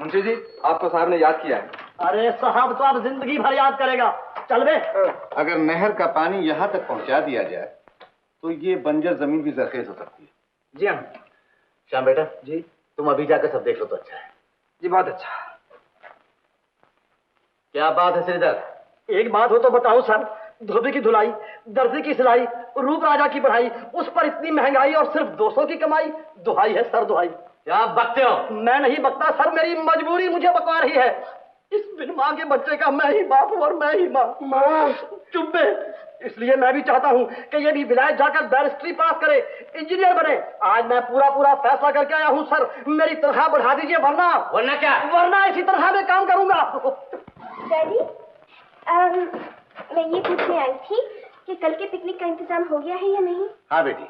मुंशी जी, आपको साहब ने याद किया है। अरे साहब तो आप जिंदगी भर याद करेगा। चल बे। अगर नहर का पानी यहाँ तक पहुँचा दिया जाए तो ये बंजर जमीन भी जरखेज हो सकती है। जी हाँ। श्याम बेटा जी। तुम अभी जाकर सब देख लो तो अच्छा है। जी बहुत अच्छा। क्या बात है श्रीधर? एक बात हो तो बताओ सर। धोबी की धुलाई, दर्जी की सिलाई, रूप राजा की पढ़ाई, उस पर इतनी महंगाई और सिर्फ 200 की कमाई। दुहाई है सर, दुहाई। क्या बकते हो? मैं नहीं बकता सर, मेरी मजबूरी मुझे बकवा रही है। इस बिन माँ के बच्चे का मैं ही बाप हूँ और मैं ही माँ। चुप बे। इसलिए मैं भी चाहता हूँ कि ये भी विलायत जाकर बैरिस्ट्री पास करे, इंजीनियर बने। आज मैं पूरा पूरा फैसला करके आया हूँ सर, मेरी तनख्वाह बढ़ा दीजिए, वरना क्या? वरना इसी तनख्वाह में काम करूंगा। डैडी, मैं ये पूछने आई थी कि कल के पिकनिक का इंतजाम हो गया है या नहीं? हाँ बेटी,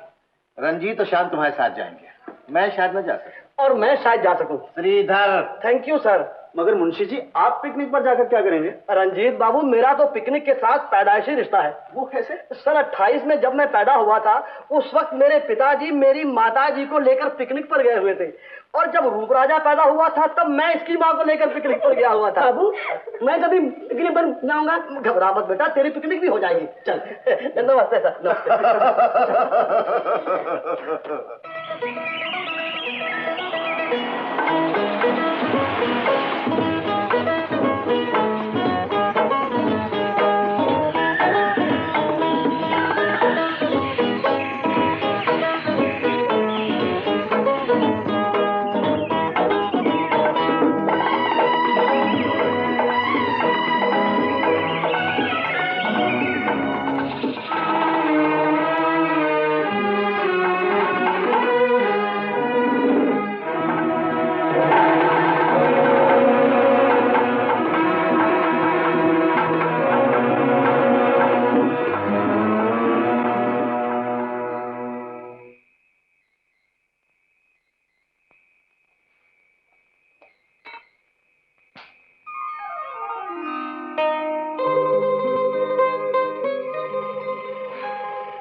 रंजीत और शाम तुम्हारे साथ जाएंगे। मैं शायद न जा सकूं। और मैं शायद जा सकूं। Shridhar, thank you sir. मगर मुंशी जी, आप पिकनिक पर जाकर क्या करेंगे? रंजीत बाबू, मेरा तो पिकनिक के साथ पैदाइशी रिश्ता है। वो कैसे? सन 28 में जब मैं पैदा हुआ था, उस वक्त मेरे पिताजी मेरी माताजी को लेकर पिकनिक पर गए हुए थे, और जब रूप राजा पैदा हुआ था तब मैं इसकी माँ को लेकर पिकनिक पर गया हुआ था। बाबू, मैं कभी पिकनिक पर जाऊंगा? घबरा मत बेटा, तेरी पिकनिक भी हो जाएगी। चल। नमस्ते सर।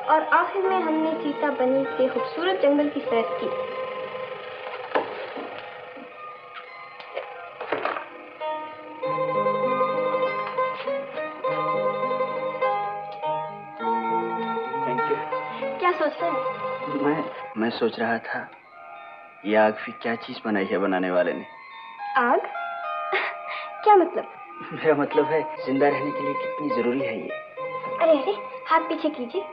और आखिर में हमने सीता बनी के खूबसूरत जंगल की सैर की। Thank you. क्या सोच रहे हैं? मैं सोच रहा था, ये आग भी क्या चीज बनाई है बनाने वाले ने। आग? क्या मतलब? मेरा मतलब है, जिंदा रहने के लिए कितनी जरूरी है ये। अरे अरे, हाथ पीछे कीजिए,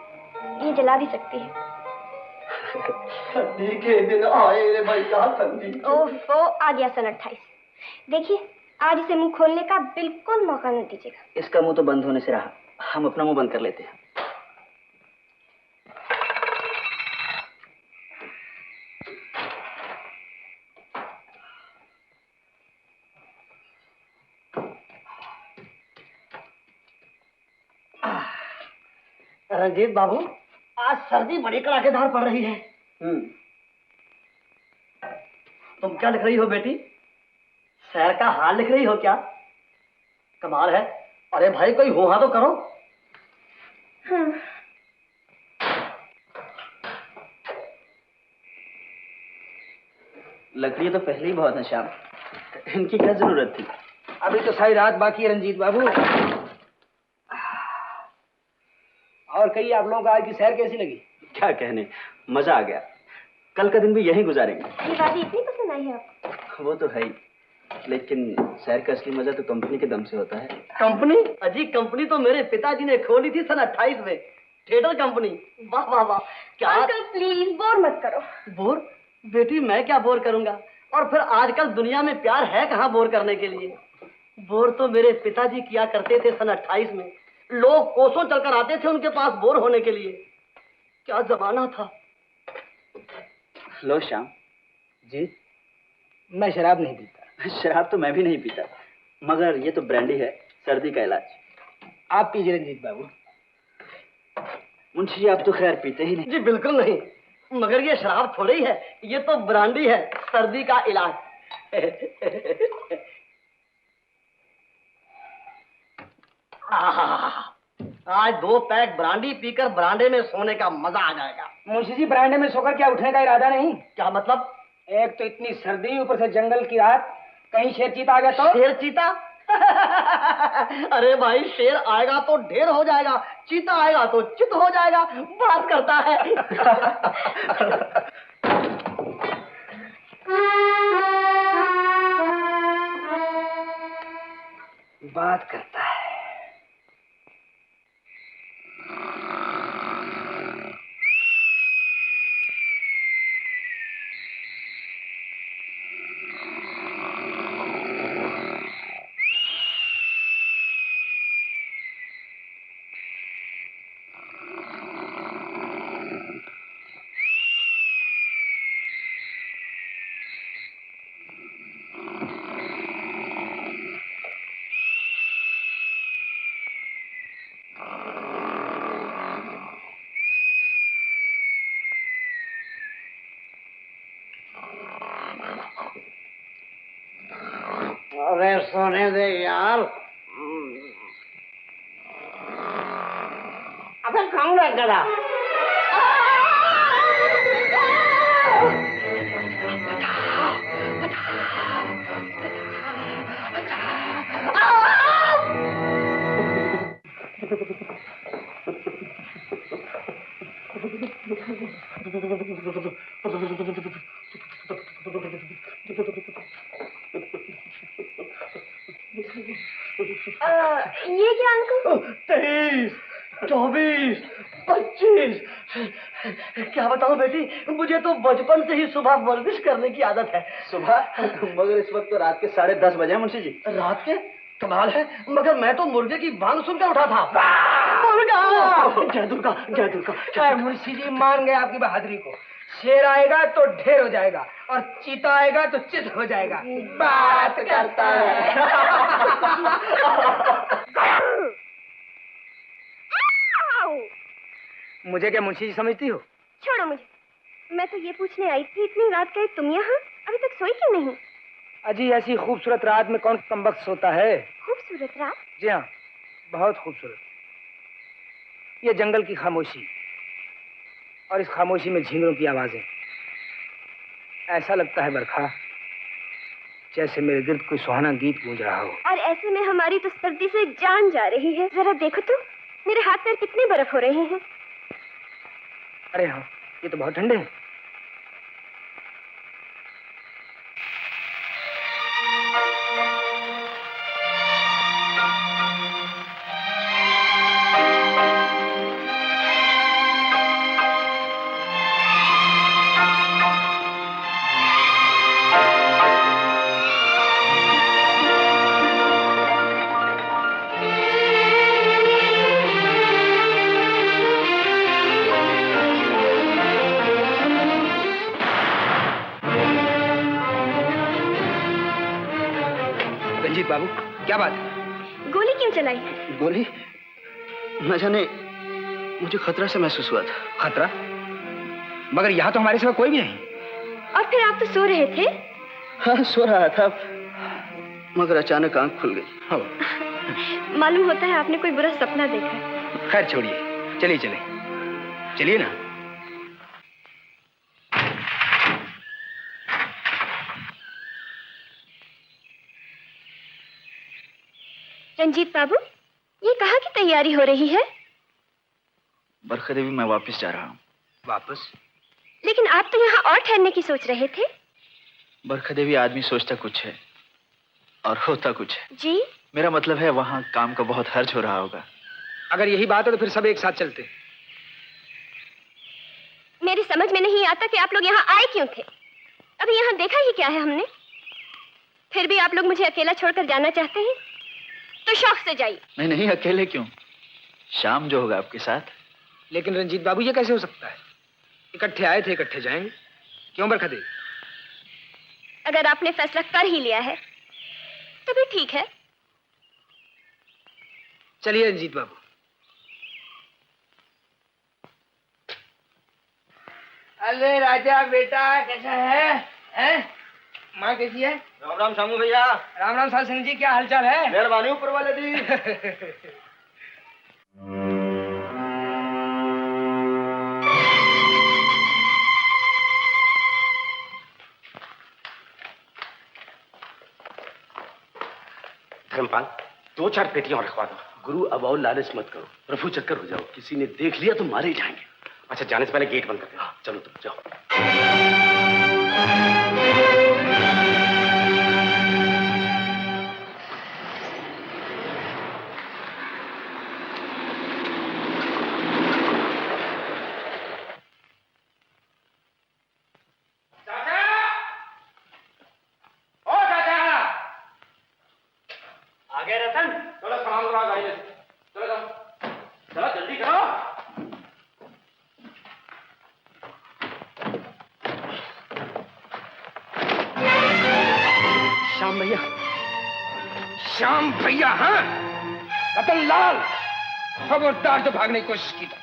ये जला भी सकती है। ठंडी के दिन आए रे भैया, ठंडी। ओफो, आ गया सन 28। देखिए, आज इसे मुंह खोलने का बिल्कुल मौका न दीजिएगा। इसका मुंह तो बंद होने से रहा, हम अपना मुंह बंद कर लेते हैं। रंजीत बाबू, आज सर्दी बड़ी कड़ाकेदार पड़ रही है। तुम क्या लिख रही हो बेटी? शहर का हाल लिख रही हो क्या? कमाल है। अरे भाई, कोई हुआ तो करो। लकड़ी तो पहले ही बहुत है श्याम, इनकी क्या जरूरत थी? अभी तो सारी रात बाकी है रंजीत बाबू। और कहिए, आप लोगों को आज की सैर कैसी लगी? क्या कहने, मजा आ गया। कल का दिन भी यहीं गुजारेंगे। ये वादी इतनी पसंद आई है आपको? वो तो है ही, लेकिन शहर का असली मजा तो कंपनी के दम से होता है। कंपनी? अजी, कंपनी तो मेरे पिताजी ने खोली थी सन 28 में। Theatre company. वाह वाह वाह। क्या अंकल प्लीज बोर मत करो। बोर? बेटी, मैं क्या बोर करूंगा? और फिर आजकल दुनिया में प्यार है कहाँ बोर करने के लिए? बोर तो मेरे पिताजी किया करते थे सन 28 में। लोग कोसों चलकर आते थे उनके पास बोर होने के लिए। क्या जमाना था। लो श्याम। जी, मैं शराब नहीं पीता। शराब तो मैं भी नहीं पीता, मगर ये तो ब्रांडी है, सर्दी का इलाज। आप पीजिए रंजीत बाबू। मुंशी जी, आप तो खैर पीते ही नहीं। जी बिल्कुल नहीं, मगर ये शराब थोड़ी ही है, ये तो ब्रांडी है, सर्दी का इलाज। आज 2 पैक ब्रांडी पीकर बरांडे में सोने का मजा आ जाएगा। मुंशी जी, बरांडे में सोकर क्या उठने का इरादा नहीं? क्या मतलब? एक तो इतनी सर्दी, ऊपर से जंगल की रात, कहीं शेर चीता आ गया तो? शेर चीता? अरे भाई, शेर आएगा तो ढेर हो जाएगा, चीता आएगा तो चित हो जाएगा। बात करता है। बात करता है। सोने दे यार। अबे कौन है गधा? ये क्या अंकल? 23, 24, 25। क्या बताऊं बेटी, मुझे तो बचपन से ही सुबह वर्जिश करने की आदत है। सुबह? मगर इस वक्त तो रात के 10:30 बजे हैं मुंशी जी। रात के? कमाल है, मगर मैं तो मुर्गे की बांग सुनकर उठा था। मुर्गा! जय दुर्गा, जय दुर्गा। मुंशी जी मान गए आपकी बहादुरी को। शेर आएगा तो ढेर हो जाएगा और चीता आएगा तो चित हो जाएगा। बात करता है। मुझे क्या मुंशी जी समझती हो? छोड़ो मुझे, मैं तो ये पूछने आई थी इतनी रात गए तुम यहाँ अभी तक सोई क्यों नहीं? अजी ऐसी खूबसूरत रात में कौन कमबख्त सोता है? खूबसूरत रात? जी हाँ, बहुत खूबसूरत। ये जंगल की खामोशी और इस खामोशी में झींगरों की आवाजें, ऐसा लगता है बरखा जैसे मेरे गिर्द कोई सुहाना गीत गूंज रहा हो। और ऐसे में हमारी तो सर्दी से जान जा रही है। जरा देखो तो मेरे हाथ पैर कितने बर्फ हो रहे हैं। अरे हाँ, ये तो बहुत ठंडे हैं। रंजीत बाबू, क्या बात है? गोली क्यों चलाई? गोली? न जाने मुझे खतरा से महसूस हुआ था। खतरा? मगर यहाँ तो हमारे सिवा कोई भी नहीं। और फिर आप तो सो रहे थे। हाँ, सो रहा था, मगर अचानक आंख खुल गई। मालूम होता है आपने कोई बुरा सपना देखा। खैर छोड़िए, चलिए चले, चलिए ना। रंजीत बाबू, ये कहाँ की तैयारी हो रही है? बरखा देवी, मैं वापस जा रहा हूँ। वापस? लेकिन आप तो यहाँ और ठहरने की सोच रहे थे। बरखा देवी, आदमी सोचता कुछ है और होता कुछ है। जी? मेरा मतलब है वहाँ काम का बहुत हर्ज हो रहा होगा। अगर यही बात है तो फिर सब एक साथ चलते। मेरी समझ में नहीं आता कि आप लोग यहाँ आए क्यों थे। अभी यहाँ देखा ही क्या है हमने। फिर भी आप लोग मुझे अकेला छोड़कर जाना चाहते हैं तो शौक से जाइए। नहीं नहीं, अकेले क्यों, शाम जो होगा आपके साथ। लेकिन रंजीत बाबू, ये कैसे हो सकता है? इकट्ठे आए थे, इकट्ठे जाएंगे। क्यों बरखा देवी? अगर आपने फैसला कर ही लिया है तो भी ठीक है। चलिए रंजीत बाबू। अरे राजा बेटा, कैसा है? हैं? माँ कैसी है? राम राम शामू भैया। राम राम साल सिंह जी, क्या हालचाल है? मेहरबानी ऊपर वाले दी। धर्मपाल, 2-4 पेटियां और रखवा दो। गुरु, अब और लालच मत करो, रफू चक्कर हो जाओ। किसी ने देख लिया तो मारे ही जाएंगे। अच्छा, जाने से पहले गेट बंद कर दो। चलो तुम जाओ। आ गए रतन? चलो सामान करो गाड़ी में। चलो चलो चलो, जल्दी करो। श्याम भैया, श्याम भैया। हाँ, रतन लाल, खबरदार जो भागने की कोशिश की तो।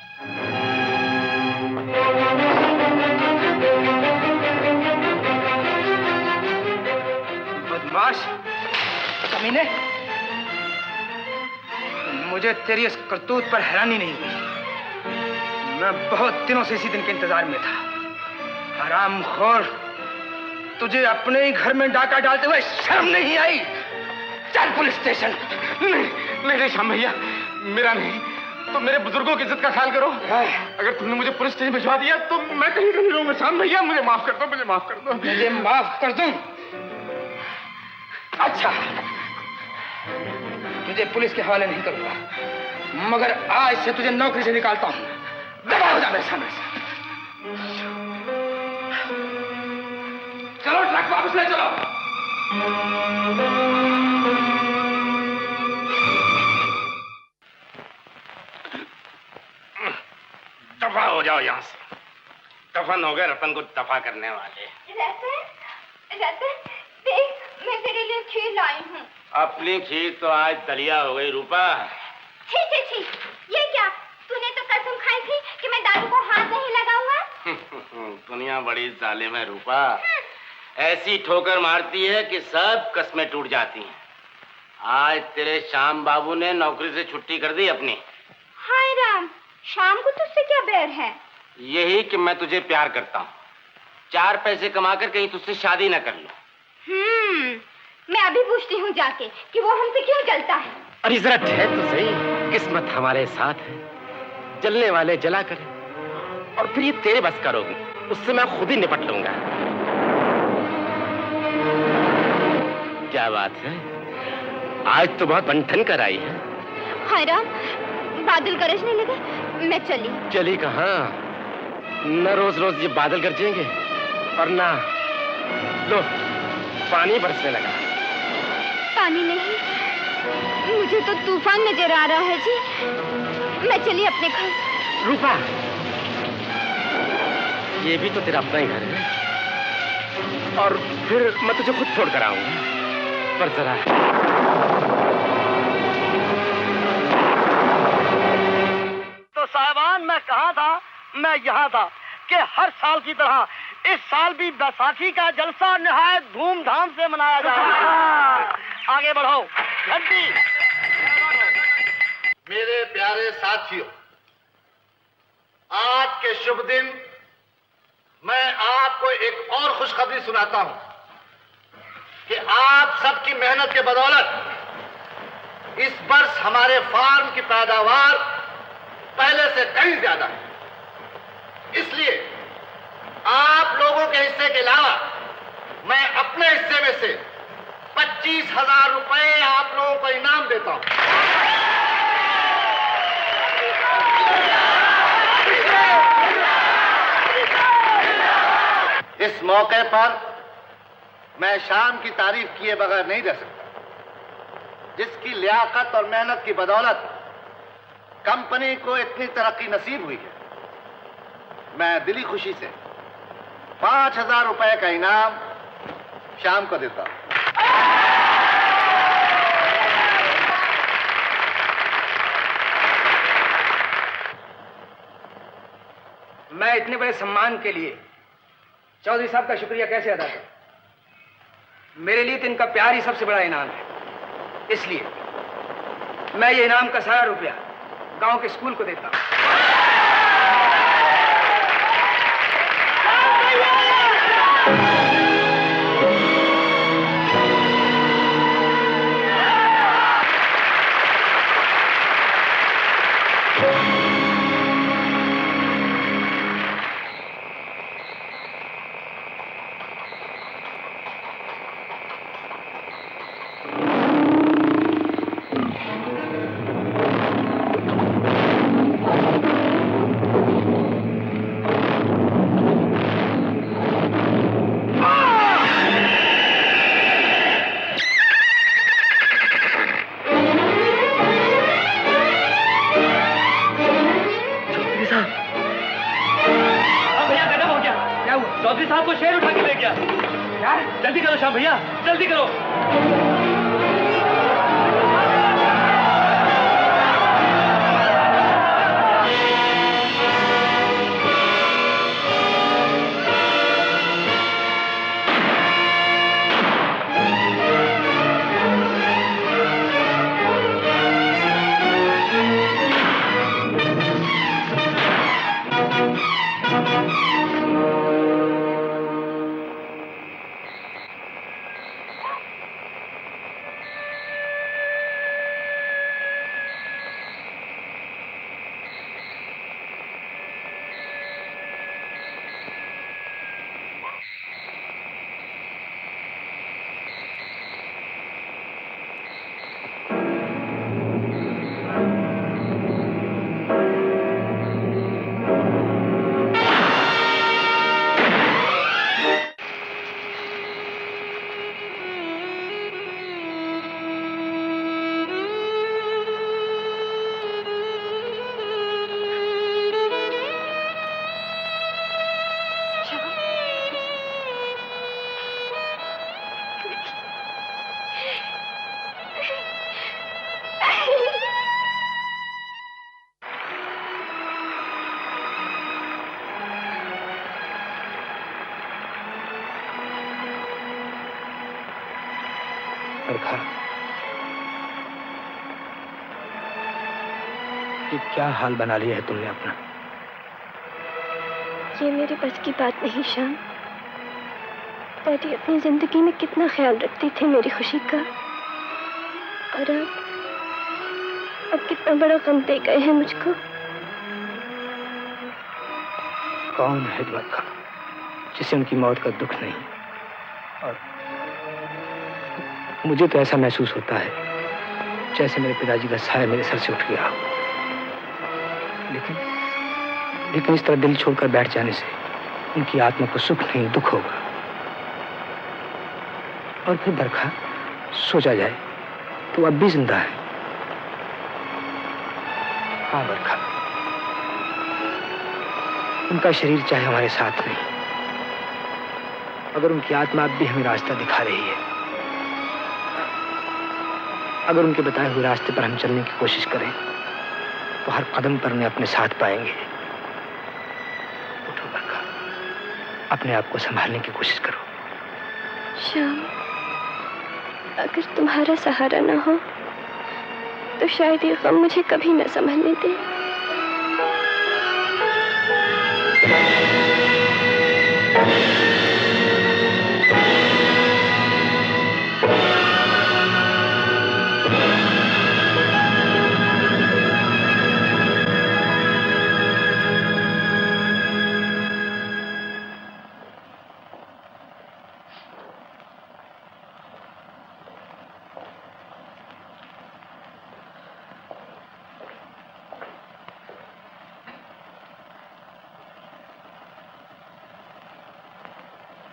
बदमाश, कमीने, मुझे तेरी इस करतूत पर हैरानी नहीं हुई। मैं बहुत दिनों से इसी दिन के इंतजार में था। हरामखोर, तुझे अपने ही घर में डाका डालते हुए शर्म नहीं आई? चल पुलिस स्टेशन। नहीं श्याम भैया, मेरा नहीं तो मेरे बुजुर्गों की इज्जत का ख्याल करो। अगर तुमने मुझे पुलिस स्टेशन भिजवा दिया तो मैं कहीं नहीं रहूंगा। श्याम भैया मुझे माफ कर दो, मुझे माफ कर दो। मुझे माफ कर दूं? अच्छा, तुझे पुलिस के हवाले नहीं करूंगा, मगर आज से तुझे नौकरी से निकालता हूं। दबा हो जा मेरे सामने से। चलो ट्रक वापस ले चलो। दफा हो जाओ यहाँ से। दफन हो गए रतन को दफा करने वाले। रतन, देख मैं तेरे लिए खीर लाई हूँ। अपनी खीर तो आज दलिया हो गई रूपा। छी छी छी, ये क्या? तूने तो कसम खाई थी कि मैं दारू को हाथ नहीं लगाऊंगा। दुनिया बड़ी जालिम है रूपा, ऐसी ठोकर मारती है कि सब कस्में टूट जाती हैं। आज तेरे श्याम बाबू ने नौकरी से छुट्टी कर दी अपनी। हाय राम, शाम को तुझसे क्या बैर है? यही कि मैं तुझे प्यार करता हूँ, 4 पैसे कमाकर कहीं तुझसे शादी न कर लूं। मैं अभी पूछती हूँ जाके कि वो हमसे क्यों जलता है। अरे जरा ठहर तो सही, किस्मत हमारे साथ है, जलने वाले जला करे। और फिर ये तेरे बस का रोग, उससे मैं खुद ही निपट लूंगा। क्या बात है, आज तो बहुत बंठन कर आई है। हाय राम, बादल गरजने लगे, मैं चली। चली कहाँ? न रोज रोज ये बादल गरजेंगे और ना लो पानी बरसने लगा। पानी नहीं, मुझे तो तूफान नजर आ रहा है जी। मैं चली अपने घर। रूपा, ये भी तो तेरा अपना ही घर है, और फिर मैं तुझे खुद छोड़ कर आऊंगा। पर जरा तो साहबान, मैं कहाँ था? मैं यहाँ था कि हर साल की तरह इस साल भी बैसाखी का जलसा निहायत धूमधाम से मनाया जा रहा है। आगे बढ़ो घंटी। मेरे प्यारे साथियों, आज के शुभ दिन मैं आपको एक और खुशखबरी सुनाता हूं कि आप सबकी मेहनत के बदौलत इस वर्ष हमारे फार्म की पैदावार पहले से कहीं ज्यादा है। इसलिए आप लोगों के हिस्से के अलावा मैं अपने हिस्से में से 25,000 रुपए आप लोगों को इनाम देता हूं। इस मौके पर मैं शाम की तारीफ किए बगैर नहीं रह सकता, जिसकी लियाकत और मेहनत की बदौलत कंपनी को इतनी तरक्की नसीब हुई है। मैं दिली खुशी से 5,000 रुपए का इनाम शाम को देता हूं। मैं इतने बड़े सम्मान के लिए चौधरी साहब का शुक्रिया कैसे अदा करूं? मेरे लिए तो इनका प्यार ही सबसे बड़ा इनाम है। इसलिए मैं ये इनाम का सारा रुपया गांव के स्कूल को देता हूं। चौधरी साहब को शेर उठा के ले गया। यार जल्दी करो श्याम भैया, जल्दी करो। बरखा, ये क्या हाल बना लिया है तुमने अपना? ये मेरे बस की बात नहीं श्याम। डैडी अपनी जिंदगी में कितना ख्याल रखते थे मेरी खुशी का, और अब कितना बड़ा गम दे गए हैं मुझको। कौन है बरखा जिसे उनकी मौत का दुख नहीं? और मुझे तो ऐसा महसूस होता है जैसे मेरे पिताजी का साया मेरे सर से उठ गया। लेकिन इस तरह दिल छोड़कर बैठ जाने से उनकी आत्मा को सुख नहीं दुख होगा। और फिर बरखा सोचा जाए तो अब भी जिंदा है। हाँ बरखा, उनका शरीर चाहे हमारे साथ नहीं, अगर उनकी आत्मा अब भी हमें रास्ता दिखा रही है, अगर उनके बताए हुए रास्ते पर हम चलने की कोशिश करें तो हर कदम पर उन्हें अपने साथ पाएंगे। उठो बरखा, अपने आप को संभालने की कोशिश करो। श्याम, अगर तुम्हारा सहारा ना हो तो शायद ये गम मुझे कभी न संभलने दे।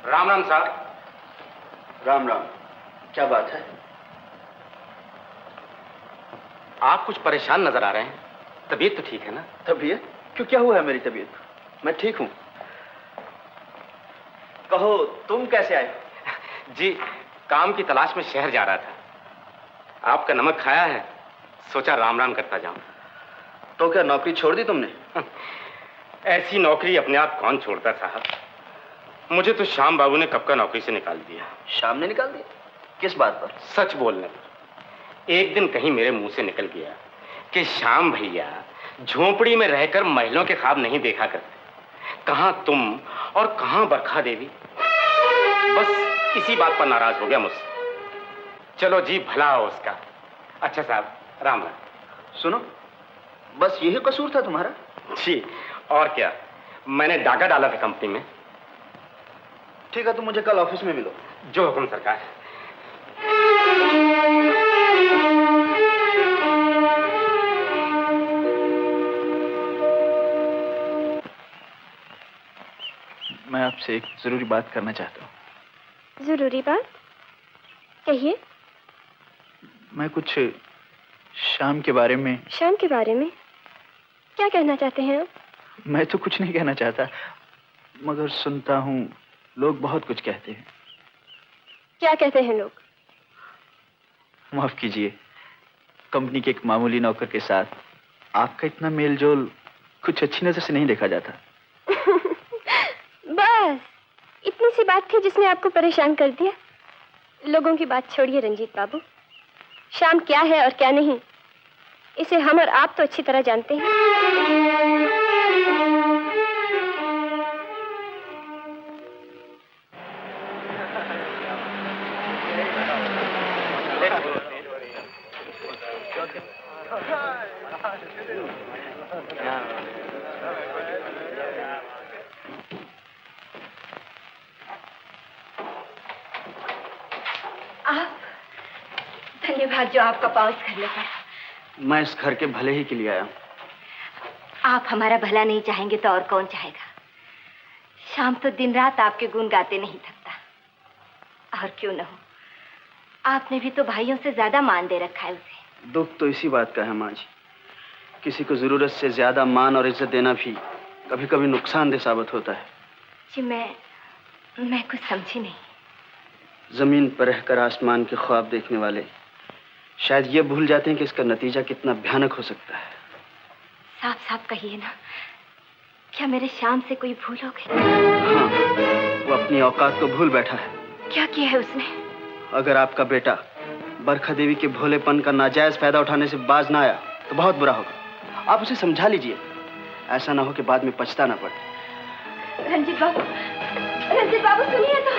राम राम साहब। राम राम। क्या बात है? आप कुछ परेशान नजर आ रहे हैं। तबीयत तो ठीक है ना? तबीयत? क्यों, क्या हुआ है मेरी तबीयत? मैं ठीक हूं। कहो, तुम कैसे आए? जी, काम की तलाश में शहर जा रहा था। आपका नमक खाया है, सोचा राम राम करता जाऊं। तो क्या नौकरी छोड़ दी तुमने? ऐसी नौकरी अपने आप कौन छोड़ता साहब। मुझे तो श्याम बाबू ने कब का नौकरी से निकाल दिया। श्याम ने निकाल दिया? किस बात पर? सच बोलने पर। एक दिन कहीं मेरे मुंह से निकल गया कि श्याम भैया झोपड़ी में रहकर महिलाओं के ख्वाब नहीं देखा करते। कहां तुम और कहां बरखा देवी। बस इसी बात पर नाराज हो गया मुझसे। चलो जी, भला हो उसका। अच्छा साहब, राम राम। सुनो, बस यही कसूर था तुम्हारा? जी, और क्या। मैंने डाका डाला था कंपनी में। ठीक है, तुम मुझे कल ऑफिस में मिलो। जो हुक्म सरकार। मैं आपसे एक जरूरी बात करना चाहता हूँ। जरूरी बात? कहिए। मैं कुछ शाम के बारे में। शाम के बारे में? क्या कहना चाहते हैं आप? मैं तो कुछ नहीं कहना चाहता, मगर सुनता हूँ लोग बहुत कुछ कहते हैं। क्या कहते हैं लोग? माफ कीजिए, कंपनी के एक मामूली नौकर के साथ आपका इतना मेलजोल कुछ अच्छी नजर से नहीं देखा जाता। बस इतनी सी बात थी जिसने आपको परेशान कर दिया। लोगों की बात छोड़िए रंजीत बाबू। शाम क्या है और क्या नहीं, इसे हम और आप तो अच्छी तरह जानते हैं। आप धन्यवाद जो आपका पाउस करने पर। मैं इस घर के भले ही के लिए आया हूं। आप हमारा भला नहीं चाहेंगे तो और कौन चाहेगा। शाम तो दिन रात आपके गुण गाते नहीं थकता। और क्यों न हो, आपने भी तो भाइयों से ज्यादा मान दे रखा है उसे। दुख तो इसी बात का है माँ जी, किसी को जरूरत से ज्यादा मान और इज्जत देना भी कभी कभी नुकसानदेह साबित होता है। जी मैं कुछ समझी नहीं। जमीन पर रहकर आसमान के ख्वाब देखने वाले शायद ये भूल जाते हैं कि इसका नतीजा कितना भयानक हो सकता है। साफ साफ कहिए ना, क्या मेरे शाम से कोई भूल हो गई? हाँ, वो अपनी औकात को भूल बैठा है। क्या किया है उसने? अगर आपका बेटा बरखा देवी के भोलेपन का नाजायज फायदा उठाने से बाज ना आया तो बहुत बुरा होगा। आप उसे समझा लीजिए, ऐसा ना हो कि बाद में पछताना पड़े। रंजीत बाबू सुनिए तो।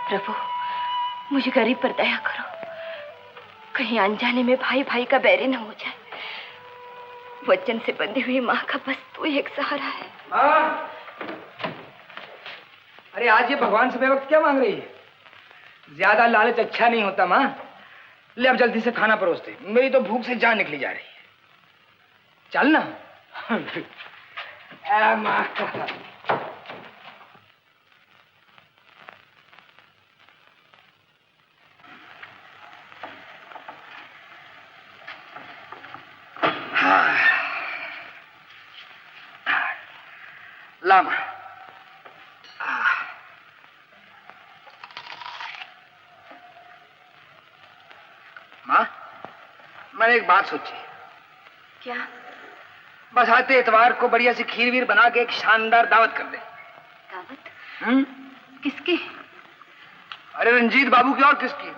प्रभु, मुझे गरीब पर दया करो, कहीं अनजाने में भाई भाई का बैरी न हो जाए। वचन से बंधी हुई माँ का बस तू एक सहारा है। माँ, अरे आज ये भगवान से बेवक्त क्या मांग रही है? ज्यादा लालच अच्छा नहीं होता माँ। ले अब जल्दी से खाना परोस दे, मेरी तो भूख से जान निकली जा रही है। चल ना। माँ लामा। माँ, मैंने एक बात सोची। क्या? बस आते इतवार को बढ़िया सी खीर वीर बना के एक शानदार दावत कर दे। दावत? किसकी? अरे रंजीत बाबू की और किसकी।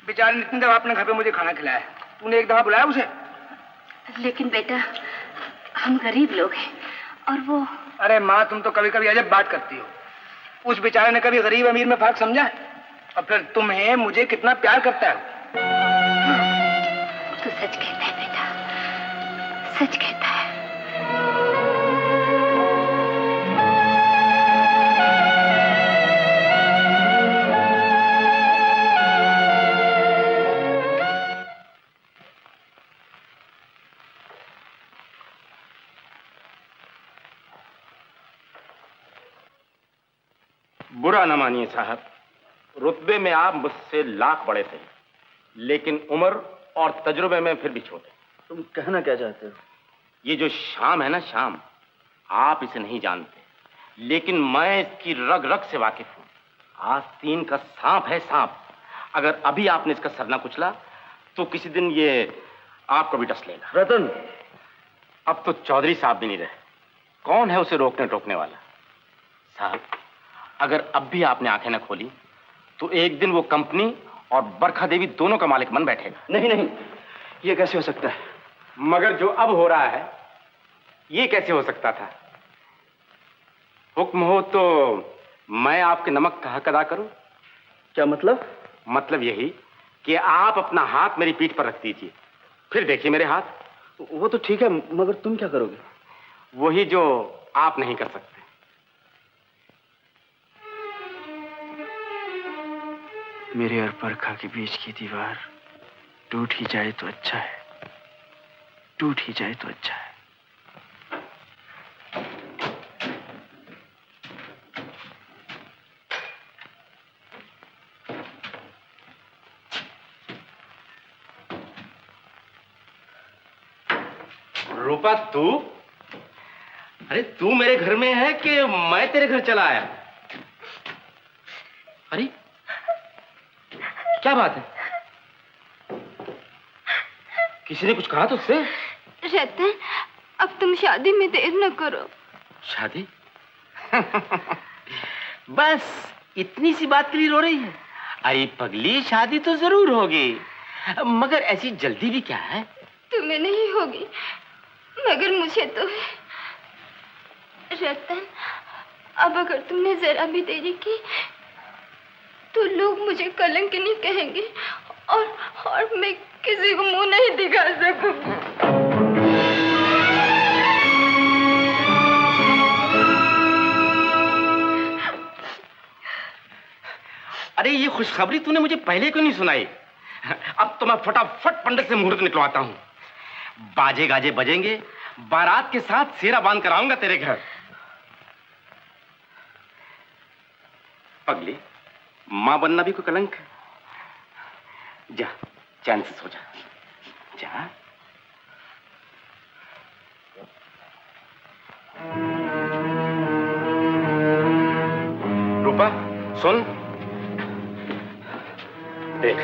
बेचारे ने इतनी दफा अपने घर पे मुझे खाना खिलाया, तूने एक दफा बुलाया उसे? लेकिन बेटा, हम गरीब लोग हैं और वो। अरे माँ, तुम तो कभी कभी अजब बात करती हो। उस बेचारे ने कभी गरीब अमीर में फर्क समझा? और फिर तुम्हें मुझे कितना प्यार करता है। तू सच कहता है बेटा, सच कहता है। बुरा न मानिए साहब, रुतबे में आप मुझसे लाख बड़े थे, लेकिन उम्र और तजुर्बे में फिर भी छोटे। तुम कहना क्या चाहते हो? ये जो शाम है ना शाम, आप इसे नहीं जानते, लेकिन मैं इसकी रग रग से वाकिफ हूं। आस्तीन का सांप है सांप। अगर अभी आपने इसका सर ना कुचला तो किसी दिन ये आपको भी डस लेगा। रतन, अब तो चौधरी साहब भी नहीं रहे, कौन है उसे रोकने टोकने वाला? साहब, अगर अब भी आपने आंखें न खोली तो एक दिन वो कंपनी और बरखा देवी दोनों का मालिक बन बैठेगा। नहीं नहीं, ये कैसे हो सकता है? मगर जो अब हो रहा है ये कैसे हो सकता था? हुक्म हो तो मैं आपके नमक का हक अदा करूं। क्या मतलब? मतलब यही कि आप अपना हाथ मेरी पीठ पर रख दीजिए, फिर देखिए मेरे हाथ। वो तो ठीक है, मगर तुम क्या करोगे? वही जो आप नहीं कर सकते। मेरे और बरखा के बीच की दीवार टूट ही जाए तो अच्छा है, टूट ही जाए तो अच्छा है। रूपा, तू? अरे तू मेरे घर में है कि मैं तेरे घर चला आया? अरे क्या बात है? किसी ने कुछ कहा तुझसे? रतन, अब तुम शादी में देर न करो। शादी? बस इतनी सी बात के लिए रो रही है? अरे पगली, शादी तो जरूर होगी, मगर ऐसी जल्दी भी क्या है? तुम्हें नहीं होगी, मगर मुझे तो है। रतन, अब अगर तुमने जरा भी देरी की तो लोग मुझे कलंकिनी कहेंगे और मैं किसी को मुंह नहीं दिखा सकूंगी। अरे ये खुशखबरी तूने मुझे पहले क्यों नहीं सुनाई? अब तो मैं फटाफट पंडित से मुहूर्त निकलवाता हूँ। बाजे गाजे बजेंगे, बारात के साथ सेरा बांध कर आऊंगा तेरे घर। पगली, मां बनना भी कोई कलंक है? जा, चैन से सो जा। जा। रूपा, सुन, देख,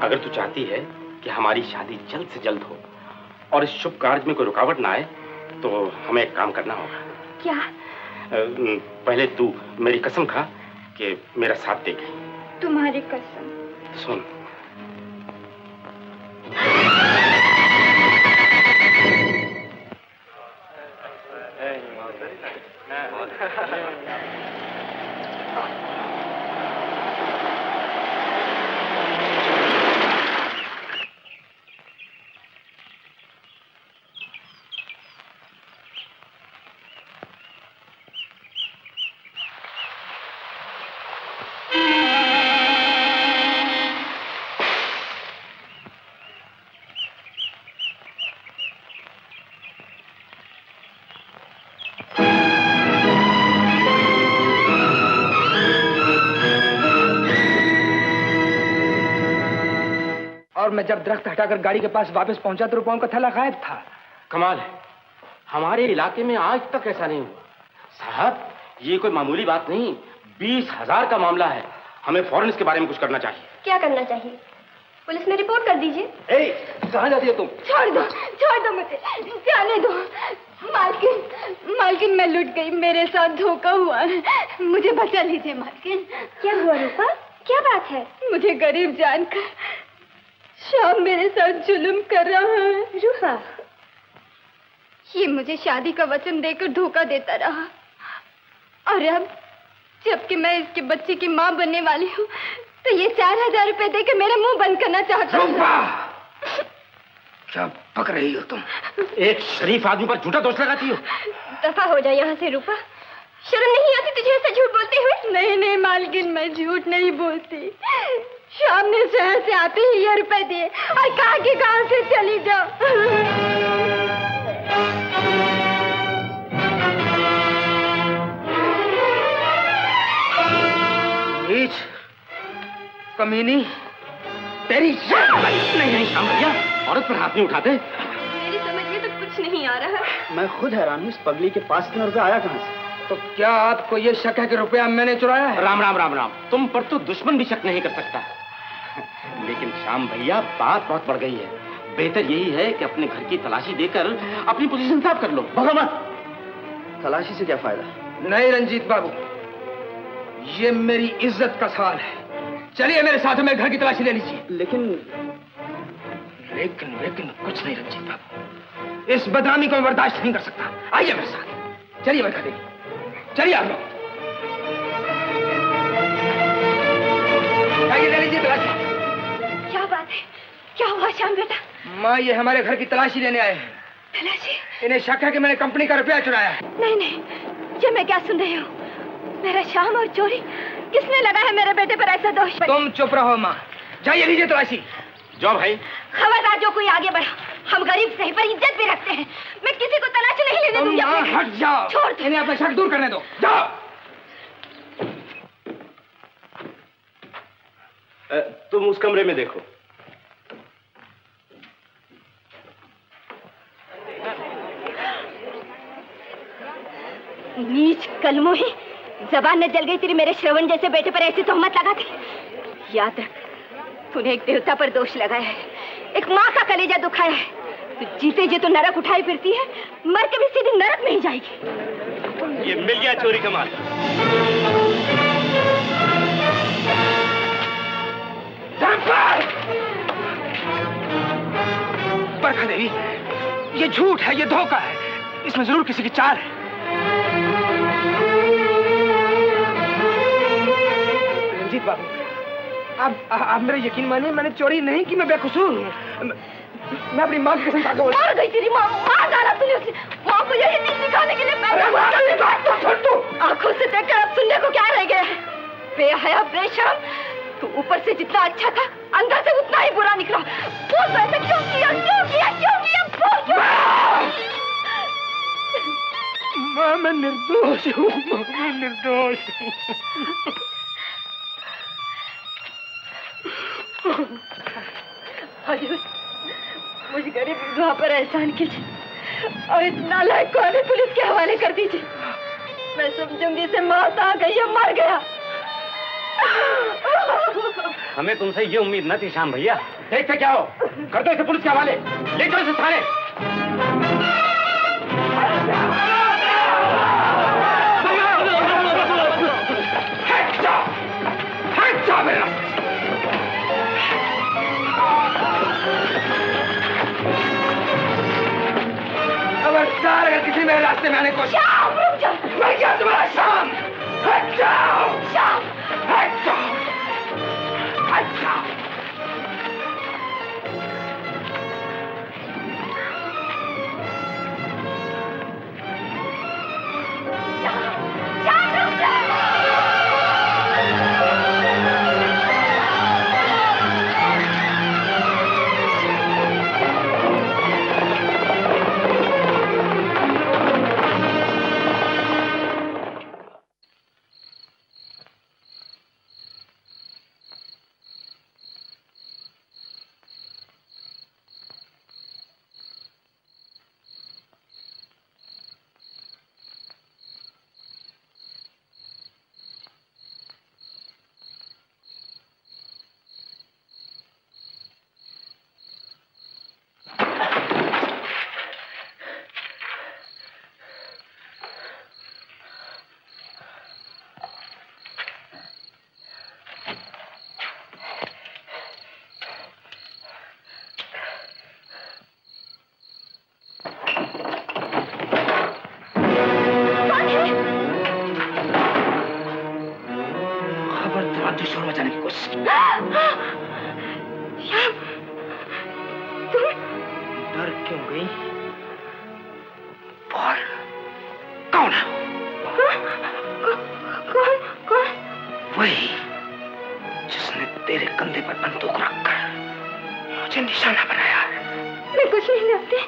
अगर तू चाहती है कि हमारी शादी जल्द से जल्द हो और इस शुभ कार्य में कोई रुकावट ना आए, तो हमें एक काम करना होगा। क्या? पहले तू मेरी कसम खा कि मेरा साथ देगी। तुम्हारी कसम? सुन, और मैं जब दरख्त हटाकर गाड़ी के पास वापस पहुंचा तो रुपयों का थैला गायब था। कमाल है, हमारे इलाके में आज तक ऐसा नहीं हुआ। साहब, ये कोई मामूली बात नहीं, 20,000 का मामला है। हमें फौरन इसके बारे में कुछ करना चाहिए। क्या करना चाहिए? पुलिस में रिपोर्ट कर दीजिए। कहाँ जाती हो तुम? छोड़ दो मुझे, जाने दो। मालकिन मैं लुट गई, मेरे साथ धोखा हुआ है, मुझे बचा लीजिए मालकिन। क्या हुआ रूपा? क्या बात है? मुझे गरीब जानकर श्याम मेरे साथ जुल्म कर रहा है। रूपा, ये मुझे शादी का वचन देकर धोखा देता रहा, और अब जबकि मैं इसके बच्चे की माँ बनने वाली हूँ, तो ये 4,000 रुपए देकर मेरा मुंह बंद करना चाहता है। क्या पक रही हो तुम? एक शरीफ आदमी पर झूठा दोष लगाती हो। दफा हो जाए यहाँ से रूपा। शर्म नहीं आती तुझे ऐसा झूठ बोलते हुए? नहीं मालकिन, मैं झूठ नहीं बोलती। श्याम ने शहर से आते ही ये रुपए दिए और कहा कि गांव से चली जाओ। नीच, कमीनी, तेरी नहीं श्याम भैया, औरत पर हाथ नहीं उठाते। मेरी समझ में तो कुछ नहीं आ रहा। मैं खुद हैरान हूँ, इस पगली के पास इतना रुपया आया कहाँ से? तो क्या आपको ये शक है कि रुपया मैंने चुराया है? राम राम राम राम, तुम पर तो दुश्मन भी शक नहीं कर सकता। लेकिन श्याम भैया, बात बहुत बढ़ गई है। बेहतर यही है कि अपने घर की तलाशी देकर अपनी पोजीशन साफ कर लो। भगो मत। तलाशी से क्या फायदा? नहीं रंजीत बाबू, ये मेरी इज्जत का सवाल है। चलिए मेरे साथ में घर की तलाशी ले लीजिए। लेकिन कुछ नहीं रंजीत बाबू, इस बदनामी को मैं बर्दाश्त नहीं कर सकता। आइए मेरे साथ, चलिए मेरे घर, चलिए आप लोग। ले लीजिए तलाशी। क्या बात है? क्या हुआ श्याम बेटा? माँ, ये हमारे घर की तलाशी लेने आए हैं। तलाशी? इन्हें शक है कि मैंने कंपनी का रुपया चुराया है। नहीं, ये मैं क्या सुन रही हूँ? मेरा श्याम और चोरी? किसने लगा है मेरे बेटे पर ऐसा दोष? तुम चुप रहो माँ, जाइए लीजिए तलाशी। जाओ भाई। खबरदार जो कोई आगे बढ़ा, हम गरीब सही पर इज्जत भी रखते हैं। मैं किसी को तलाशी नहीं लेने दूंगी। हट जाओ, छोड़, इन्हें अपना शक दूर करने दो। जाओ। तुम उस कमरे में देखो। नीच कलमोही, जबान न जल गई तेरी मेरे श्रवण जैसे बेटे पर ऐसी तोहमत लगा दी। याद रख, तूने एक देवता पर दोष लगाया है, एक माँ का कलेजा दुखाया है। तू जीते जी तो नरक उठाई फिरती है, मर के भी सीधे नरक में ही जाएगी। ये मिल गया चोरी का माल। बरखा देवी, ये झूठ है, ये धोखा है, इसमें जरूर किसी की चाल है। रंजीत बाबू, आप मेरा यकीन मानिए, मैंने चोरी नहीं की, मैं बेकसूर हूँ। मैं अपनी माँ की कसम खाकर मर गई तेरी माँ, मार डाला तूने उसे। माँ को यही नीति सिखाने के लिए आंखों से देखकर अब सुनने को क्या रह गया है? बेहया बेशर्म, तू ऊपर से जितना अच्छा था, अंदर से उतना ही बुरा निकला। बोल तो ऐसा क्यों किया? बोल क्यों? माँ, मैं निर्दोष हूँ, मैं निर्दोष हूँ। हजूर, मुझ गरीब विधवा पर एहसान कीजिए और इस नालायक को हमें पुलिस के हवाले कर दीजिए। मैं समझूंगी इसे मौत आ गई है, मर गया। हमें तुमसे ये उम्मीद न थी श्याम भैया। देखते क्या हो, कर दो इसे पुलिस के हवाले, ले जाओ इसे थाने। खबरदार अगर किसी मेरे रास्ते में आने को मैं क्या तुम्हारा शाम, हट जाओ, हट जाओ, हट जाओ। शोर मचाने की कोशिश की। श्याम, तुम डर क्यों गई? बोल, कौन है? कौन? वही जिसने तेरे कंधे पर बंदूक रखकर मुझे निशाना बनाया। मैं कुछ नहीं जानती,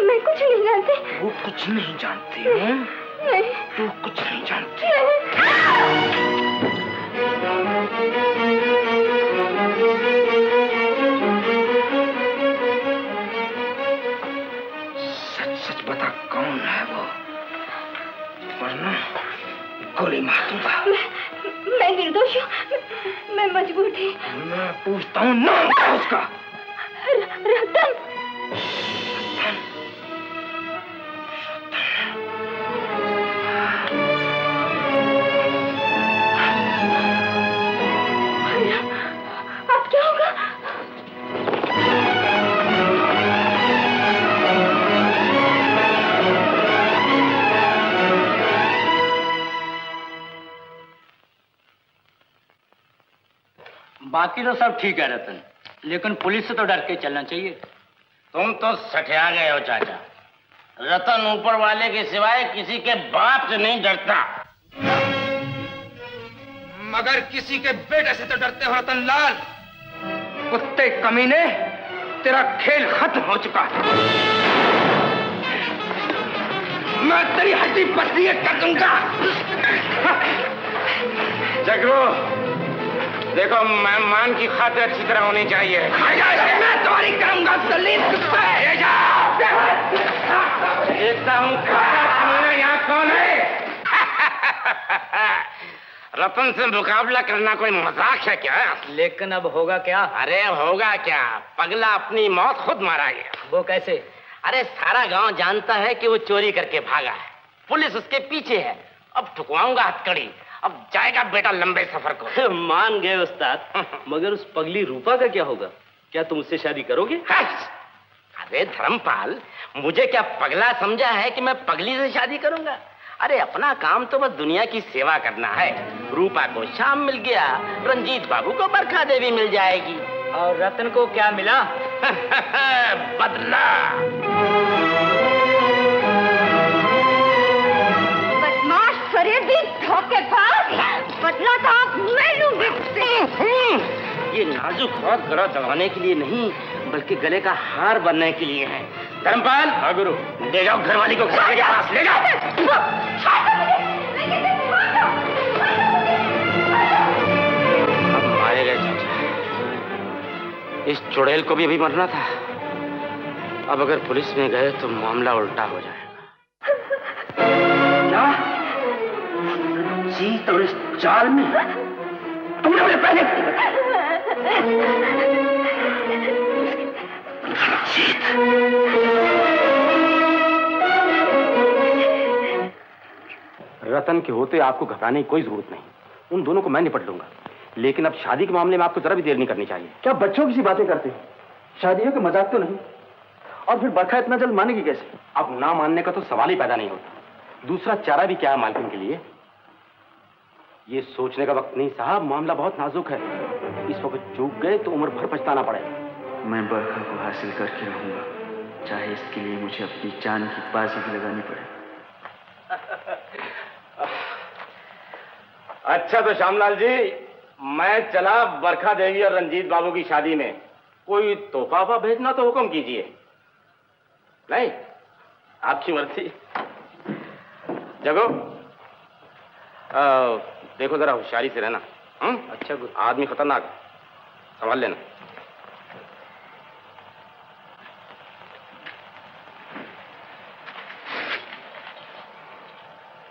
मैं कुछ नहीं जानती। वो कुछ नहीं जानती हूँ? नहीं। तू कुछ नहीं जानती? सच बता कौन है वो, वरना गोली मार दूंगा। मैं निर्दोष हूँ, मैं मजबूर थी। मैं पूछता हूँ नाम क्या उसका? रतन। अब क्या होगा? बाकी तो सब ठीक है रतन, लेकिन पुलिस से तो डर के चलना चाहिए। तुम तो सठिया गए हो चाचा। रतन ऊपर वाले के सिवाय किसी के बाप से नहीं डरता। मगर किसी के बेटे से तो डरते हो रतन लाल। कुत्ते कमीने, तेरा खेल खत्म हो चुका है। मैं तेरी हड्डी पसली कर दूंगा। जगरू, देखो मेहमान की खातिर अच्छी तरह होनी चाहिए। मैं तुम्हारी करूंगा दलील कुत्ते। देखता हूँ यहाँ कौन है। रतन से मुकाबला करना कोई मजाक है क्या? लेकिन अब होगा क्या? अरे होगा क्या, पगला अपनी मौत खुद मारा गया। वो कैसे? अरे सारा गांव जानता है कि वो चोरी करके भागा है, पुलिस उसके पीछे है। अब ठुकवाऊंगा हथकड़ी, अब जाएगा बेटा लंबे सफर को। मान गए उस्ताद, मगर उस पगली रूपा का क्या होगा? क्या तुम उससे शादी करोगे? अरे धर्मपाल, मुझे क्या पगला समझा है कि मैं पगली से शादी करूंगा? अरे अपना काम तो बस दुनिया की सेवा करना है। रूपा को श्याम मिल गया, रंजीत बाबू को बरखा देवी मिल जाएगी। और रतन को क्या मिला? बदला। बदमाश, फरेबी, धोखेबाज, बदला तो आप मैं लूंगी। ये नाजुक बहुत गला चढ़ाने के लिए नहीं, बल्कि गले का हार बनने के लिए है। धर्मपाल, हाँ गुरु, ले जाओ घरवाली को घर के पास ले जाओ। अब मारे गए चाचा, इस चुड़ैल को भी अभी मरना था। अब अगर पुलिस में गए तो मामला उल्टा हो जाएगा। क्या जीत और इस चाल में तुमने मुझे पहले रतन के होते आपको घबराने की कोई जरूरत नहीं। उन दोनों को मैं निपट लूंगा, लेकिन अब शादी के मामले में आपको जरा भी देर नहीं करनी चाहिए। क्या बच्चों की सी बातें करते हैं? शादियों के मजाक तो नहीं। और फिर बरखा इतना जल्द मानेगी कैसे? अब ना मानने का तो सवाल ही पैदा नहीं होता। दूसरा चारा भी क्या है मालकिन के लिए? ये सोचने का वक्त नहीं साहब, मामला बहुत नाजुक है। इस वक्त चूक गए तो उम्र भर पछताना पड़ेगा। मैं बरखा को हासिल करके रहूंगा, चाहे इसके लिए मुझे अपनी जान की बाजी भी लगानी पड़े। अच्छा तो श्यामलाल जी, मैं चला बरखा देवी और रंजीत बाबू की शादी में। कोई तोहफा भेजना तो हुक्म कीजिए। नहीं, आपकी मर्जी। जगो, देखो जरा होशियारी से रहना। अच्छा, आदमी खतरनाक है, संभाल लेना।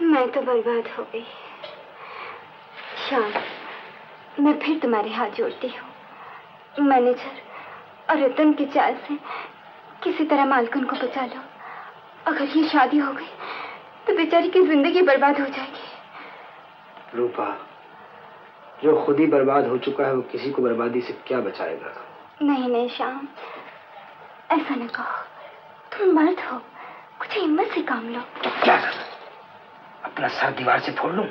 मैं तो बर्बाद हो गई। श्याम, मैं फिर तुम्हारे हाथ जोड़ती हूँ। मैनेजर और रतन की चाल से किसी तरह मालकिन को बचा लो। अगर ये शादी हो गई तो बेचारी की जिंदगी बर्बाद हो जाएगी। रूपा, जो खुद ही बर्बाद हो चुका है वो किसी को बर्बादी से क्या बचाएगा? नहीं नहीं श्याम, ऐसा न कहो। तुम मर्द हो, कुछ हिम्मत से काम लो। क्या कर? अपना सर दीवार से फोड़ लूं?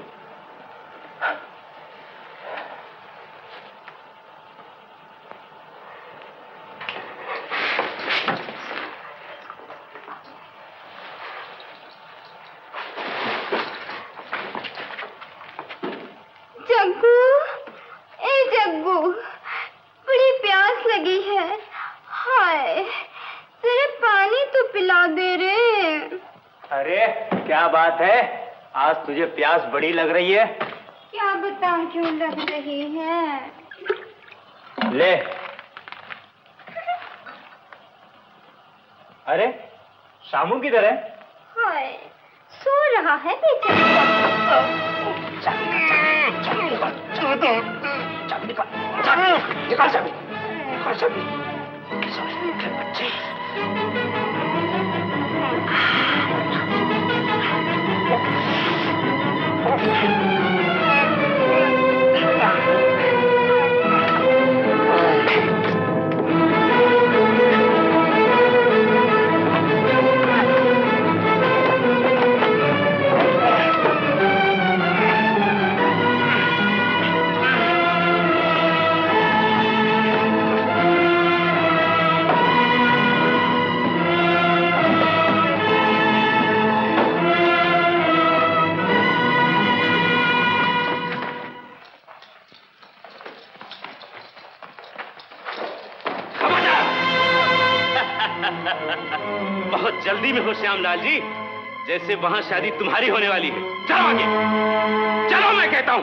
जग्गू, ए जग्गू, बड़ी प्यास लगी है। हाय, जरा पानी तो पिला दे रे। अरे क्या बात है, आज तुझे प्यास बड़ी लग रही है। क्या बताऊं क्यों लग रही है? ले। अरे शामू किधर है? हाय, सो रहा है बेचारा। बहुत जल्दी में हो श्यामलाल जी, जैसे वहां शादी तुम्हारी होने वाली है। चलो आगे, चलो मैं कहता हूं।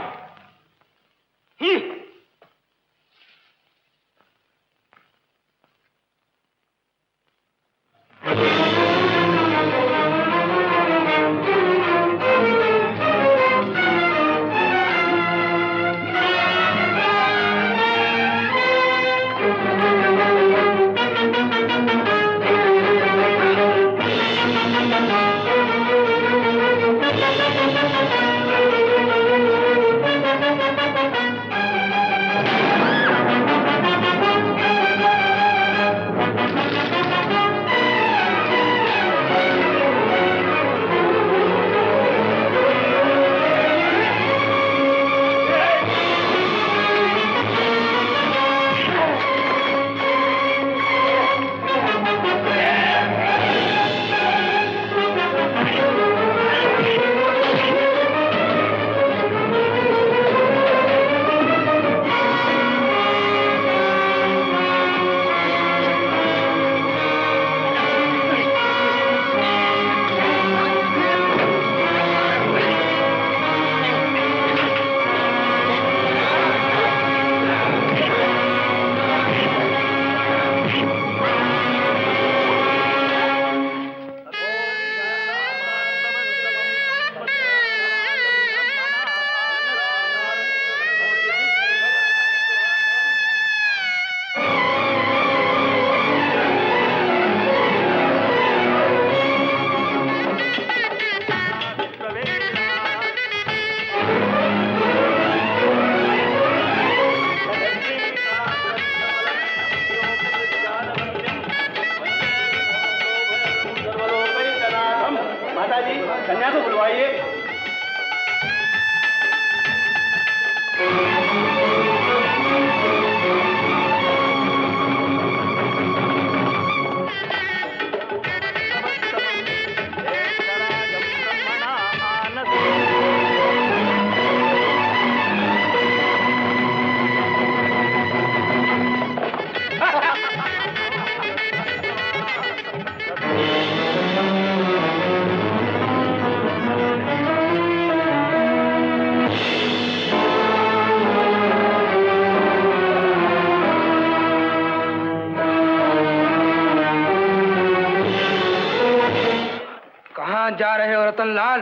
रतनलाल,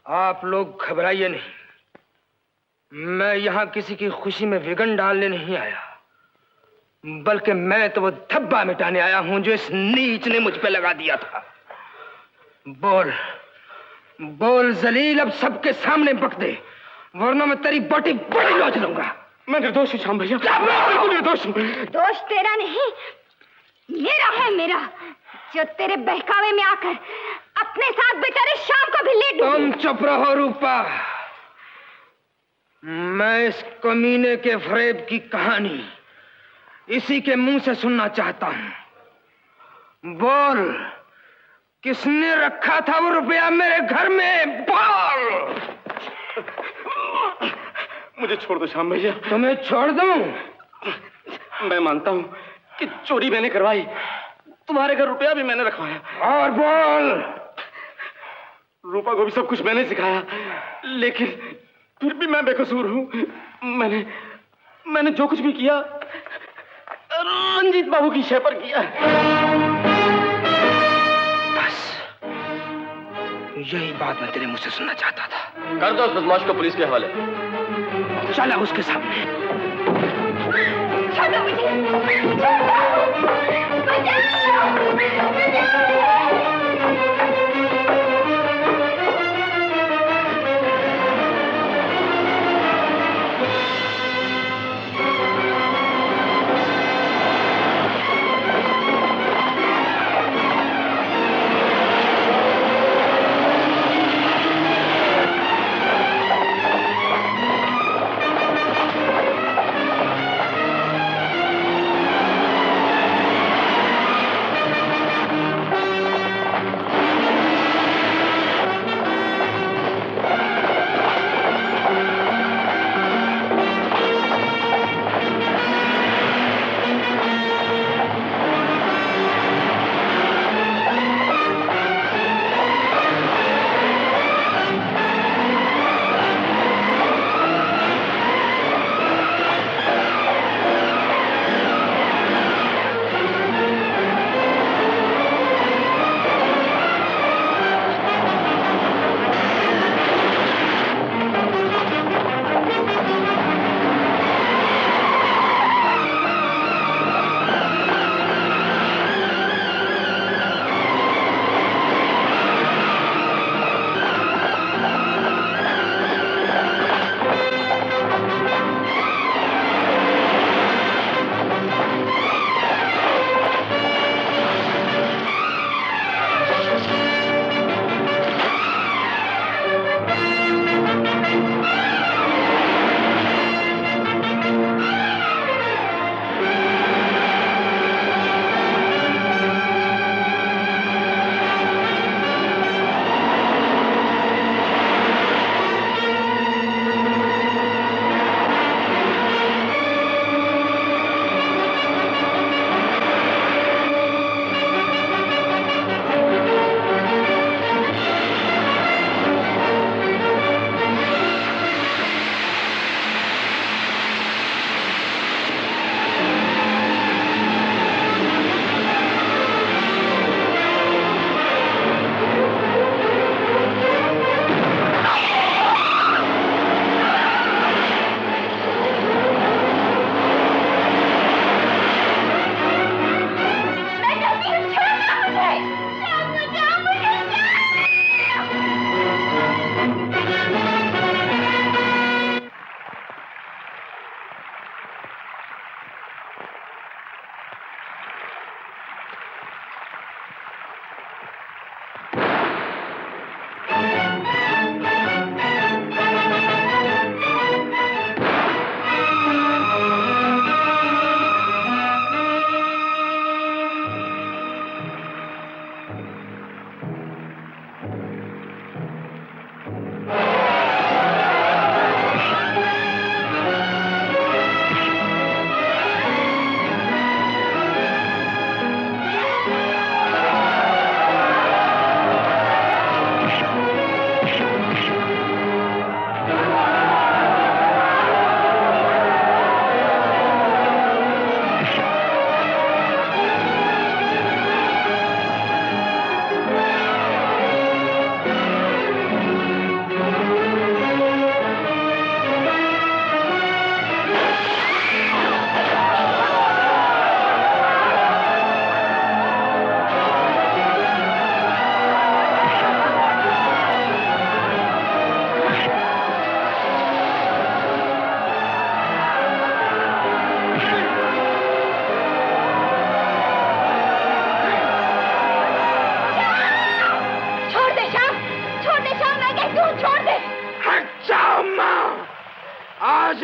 आप लोग घबराइए नहीं। मैं यहां किसी की खुशी में विघन डालने नहीं आया, बल्कि मैं तो वो धब्बा मिटाने आया हूं जो इस नीच ने मुझ पे लगा दिया था। बोल बोल जलील, अब सबके सामने बक दे, वरना मैं तेरी बोटी बड़ी नोच लूंगा। मैं निर्दोष हूं श्याम भैया, बिल्कुल निर्दोष हूं। दोष तेरा नहीं, मेरा है, मेरा, जो तेरे बहकावे में आकर अपने साथ बेचारे शाम को भी ले डूबी। तुम चुप रहो रूपा। मैं इस कमीने के फरेब की कहानी इसी के मुंह से सुनना चाहता हूं। बोल, किसने रखा था वो रुपया मेरे घर में? बोल। मुझे छोड़ दो श्याम भैया। तुम्हें छोड़ दूं? मैं मानता हूं कि चोरी मैंने करवाई, तुम्हारे घर रुपया भी मैंने रखवाया। और बोल। रूपा को भी सब कुछ मैंने सिखाया, लेकिन फिर भी मैं बेकसूर हूं। मैंने जो कुछ भी किया रंजीत बाबू की शय पर किया। बस यही बात मैं तेरे मुंह से सुनना चाहता था। कर दो उस बदमाश को पुलिस के हवाले। चला उसके सामने। छोड़ो मुझे।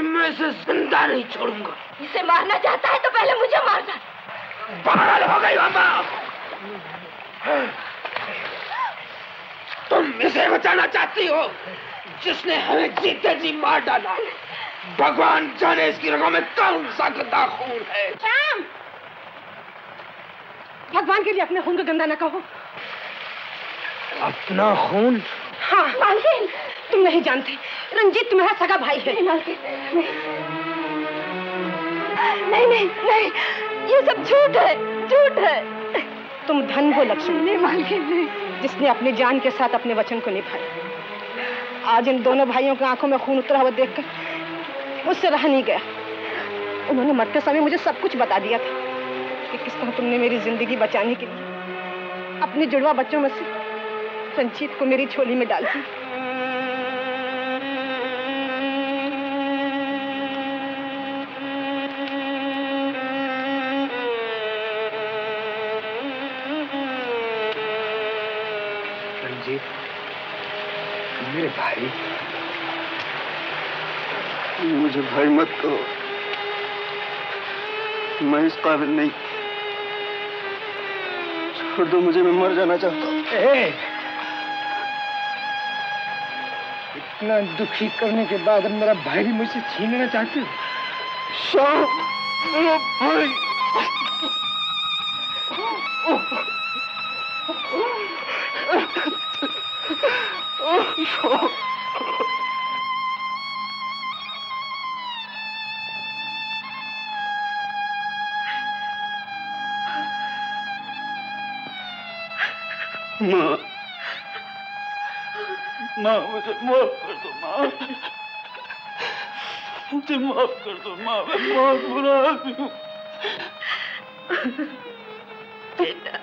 मैं इसे जिंदा नहीं छोड़ूंगा। इसे मारना चाहता है तो पहले मुझे मारना। पागल हो गई अम्मा। तुम इसे बचाना चाहती हो जिसने हमें जीते जी मार डाला। भगवान जाने इसकी रगों में कौन सा गंदा खून है। श्याम, भगवान के लिए अपने खून को गंदा न कहो। अपना खून? हाँ मालकिन, तुम नहीं जानते, रंजीत तुम्हारा सगा भाई है। नहीं नहीं नहीं, ये सब झूठ है, झूठ है। तुम धन हो लक्ष्मी। नहीं मालकिन नहीं, जिसने अपनी जान के साथ अपने वचन को निभाया। आज इन दोनों भाइयों की आंखों में खून उतरा हुआ देखकर मुझसे रहा नहीं गया। उन्होंने मरते समय मुझे सब कुछ बता दिया था कि किस तरह तुमने मेरी जिंदगी बचाने के लिए अपने जुड़वा बच्चों में से रंजीत को मेरी झोली में डाल दी। रंजीत, मेरे भाई। मुझे भाई मत कहो, मैं इस काबिल नहीं। छोड़ दो मुझे, मैं मर जाना चाहता हूँ। इतना दुखी करने के बाद अब मेरा भाई भी मुझसे छीनना चाहते हो? श्याम, मेरा भाई। माँ, माँ मुझे माफ कर दो माँ, मुझे माफ कर दो माँ, मैं बहुत बुरा आदमी हूँ। बेटा,